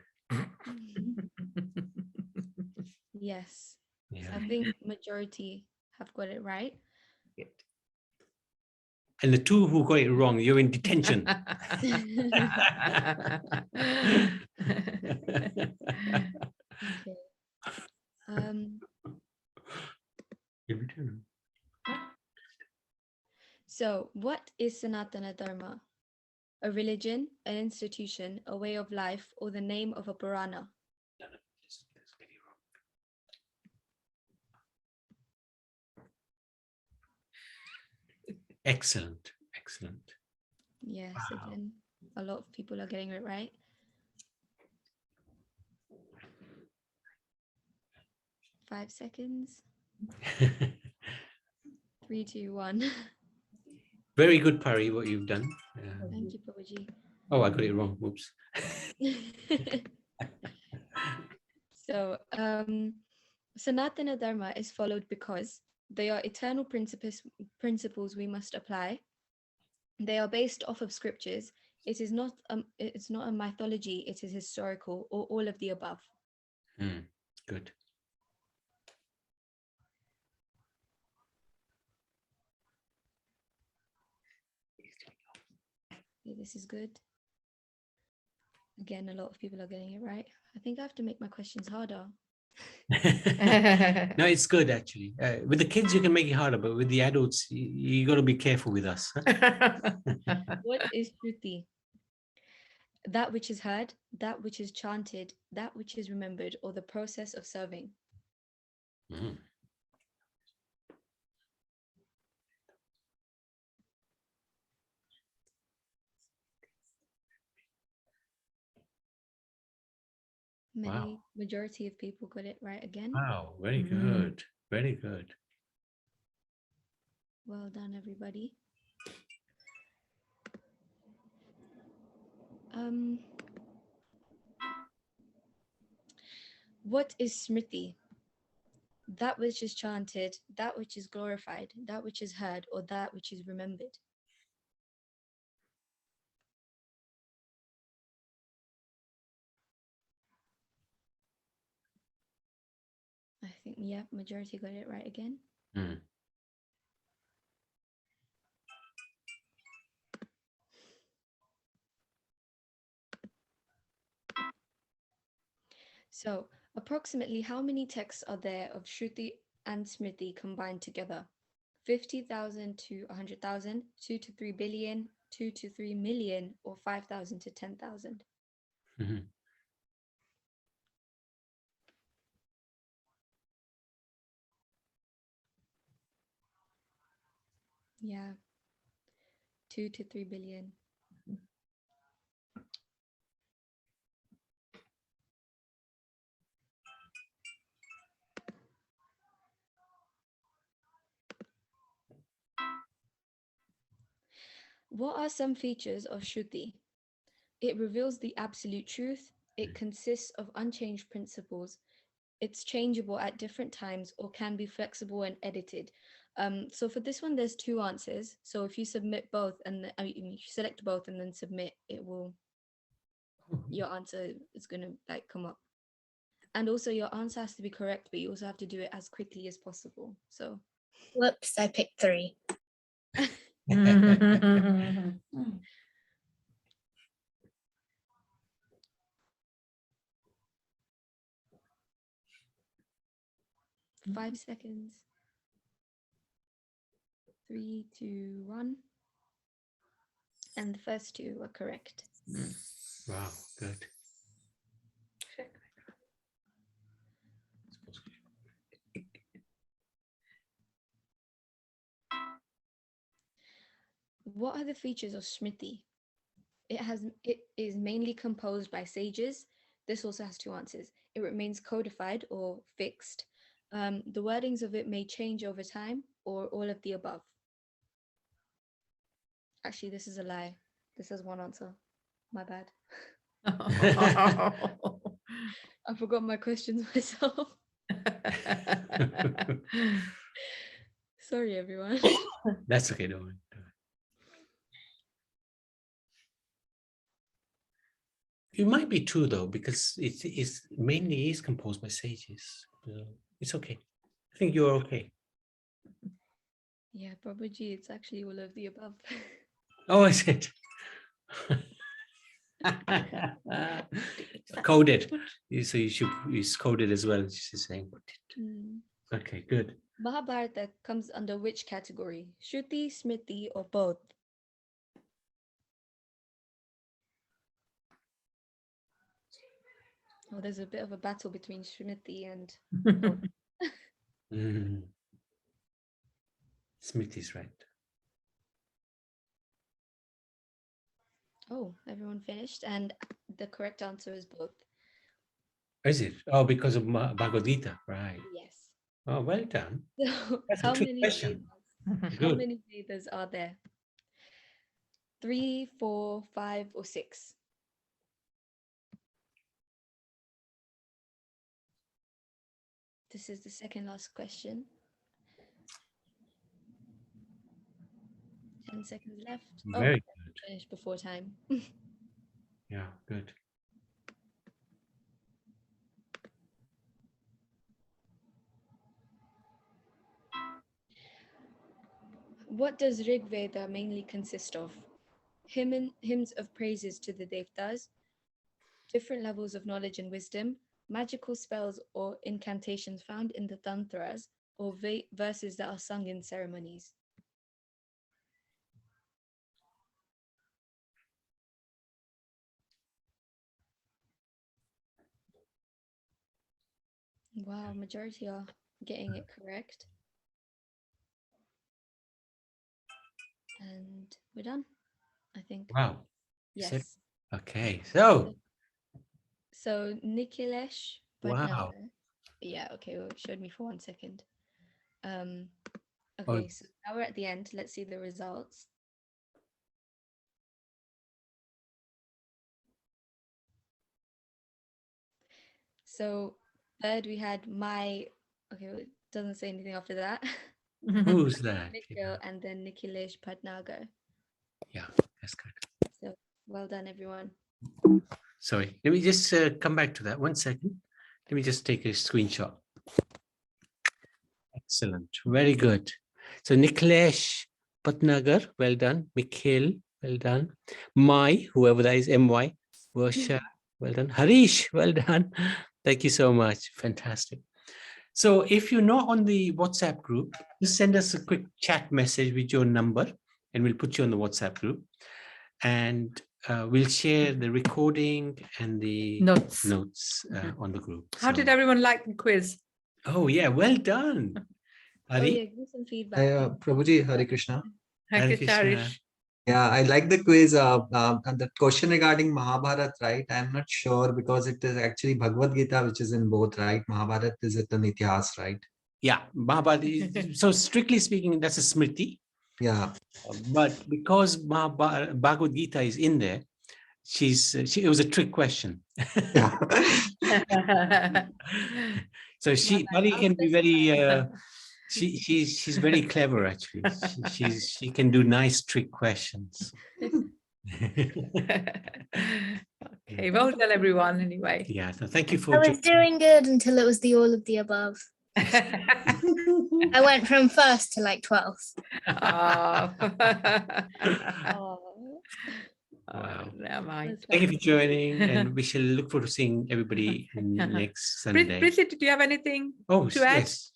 Yes.
Yeah.
I think majority have got it right.
And the two who got it wrong, you're in detention.
Okay. So what is Sanatana Dharma? A religion, an institution, a way of life, or the name of a purana?
Excellent. Excellent.
Yes,
Wow.
again, a lot of people are getting it right. 5 seconds. 3, 2, 1.
Very good, Pari, what you've done.
Thank you, Prabhuji.
Oh, I got it wrong. Whoops.
So, Sanatana Dharma is followed because they are eternal principles we must apply. They are based off of scriptures. It's not a mythology, it is historical, or all of the above.
Good.
Okay, this is good. Again, a lot of people are getting it right. I think I have to make my questions harder.
No, it's good actually. With the kids, you can make it harder, but with the adults, you got to be careful with us.
What is Shuddhi? That which is heard, that which is chanted, that which is remembered, or the process of serving. Majority of people got it right again.
Wow, very good. Very good.
Well done, everybody. What is Smriti? That which is chanted, that which is glorified, that which is heard, or that which is remembered. think, yeah, majority got it right again.
Mm.
So, approximately how many texts are there of Shruti and Smriti combined together? 50,000 to 100,000, 2 to 3 billion, 2 to 3 million, or 5,000 to 10,000?
Mhm.
Yeah, 2 to 3 billion. What are some features of Shuddhi? It reveals the absolute truth. It consists of unchanged principles. It's changeable at different times or can be flexible and edited. So for this one, there's two answers. So if you submit both and if you select both and then submit, your answer is going to like come up. And also your answer has to be correct, but you also have to do it as quickly as possible. So
Whoops, I picked 3.
5 seconds. 3, 2, 1. And the first two are correct.
Wow, good.
What are the features of Smriti? It is mainly composed by sages. This also has two answers. It remains codified or fixed. The wordings of it may change over time, or all of the above. Actually, this is a lie. This has one answer. My bad. I forgot my questions myself. Sorry, everyone.
That's okay, don't worry. It might be true though, because it's mainly is composed by sages. It's okay. I think you're okay.
Yeah, Babaji, it's actually all of the above.
Oh, is it? Coded. So it's coded as well. She's saying. Okay, good.
Mahabharata comes under which category? Shruti, Smriti, or both? Oh, there's a bit of a battle between Smriti and both.
Smith is right.
Oh, everyone finished, and the correct answer is both.
Is it? Oh, because of Bhagavad-Gita, right?
Yes.
Oh, well done.
So
That's a
how
trick
many
question.
Vedas? How many Vedas are there? 3, 4, 5, or 6? This is the second last question. 10 seconds left.
Very good.
Finished before time.
Yeah, good.
What does Rig Veda mainly consist of? Hymns of praises to the Devtas, different levels of knowledge and wisdom, magical spells or incantations found in the tantras, or verses that are sung in ceremonies. Wow, majority are getting it correct. And we're done, I think.
Wow.
Yes.
Okay, so.
So Nikhilesh.
Wow.
Yeah, okay, well, it showed me for 1 second. Okay,
Oh.
so now we're at the end. Let's see the results. So third we had okay, well, it doesn't say anything after that.
Who's that?
Nikhil and then Nikhilesh Patnagar.
Yeah, that's good.
So well done, everyone.
Sorry, let me just come back to that 1 second. Let me just take a screenshot. Excellent. Very good. So Niklesh Patnagar, well done. Mikhail, well done. Mai, whoever that is, MY. Varsha, well done. Harish, well done. Thank you so much. Fantastic. So if you're not on the WhatsApp group, just send us a quick chat message with your number and we'll put you on the WhatsApp group. And we'll share the recording and the notes on the group.
How did everyone like the quiz?
Oh, yeah, well done.
Oh,
Hari?
yeah, give some feedback.
Prabhuji, Hare Krishna.
Hare Krishna.
Harish.
Yeah, I like the quiz. And the question regarding Mahabharata, right? I'm not sure because it is actually Bhagavad-Gita, which is in both, right? Mahabharata is an Itihas, right?
Yeah, Mahabharata. So strictly speaking, that's a Smriti.
Yeah.
But because Bhagavad-Gita is in there, it was a trick question.
Yeah.
So Hari can be very, she's very clever actually. She can do nice trick questions.
Okay, well done everyone anyway.
Yeah, so thank you for
I was doing good until it was the all of the above. I went from first to like 12th.
Wow.
Never mind.
Thank you for joining, and we shall look forward to seeing everybody next Sunday.
Bridget, did you have anything
Oh,
to add?
yes.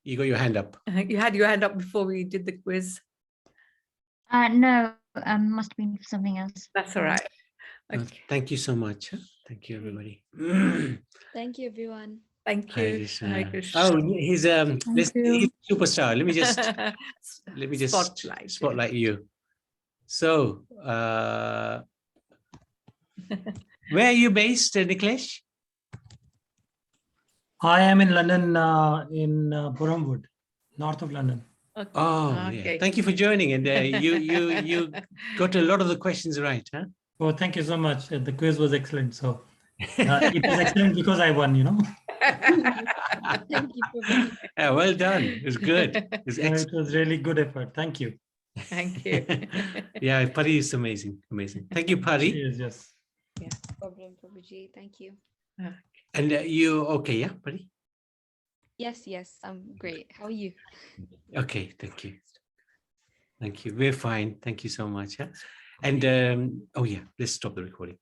You got your hand up.
You had your hand up before we did the quiz.
No, must have been something else.
That's all right. Okay.
Thank you so much. Thank you, everybody.
Thank you, everyone.
Thank
Hare
you.
Krishna.
Hare Krishna.
Oh, he's he's superstar. Let me just spotlight you. So, where are you based, Niklesh?
I am in London, in Bournemouth, north of London.
Okay.
Oh, yeah. Thank you for joining, and you got a lot of the questions right, huh?
Oh, thank you so much. The quiz was excellent. So it was excellent because I won, you know.
Thank you, Prabhuji.
Yeah, well done. It was good. It was excellent.
It was really good effort. Thank you.
Thank you.
Yeah, Pari is amazing. Amazing. Thank you, Pari.
Yes, yes.
No problem, Prabhuji. Thank you.
And you okay, yeah, Pari?
Yes, I'm great. How are you?
Okay, thank you. Thank you. We're fine. Thank you so much. Yeah? And oh yeah, let's stop the recording.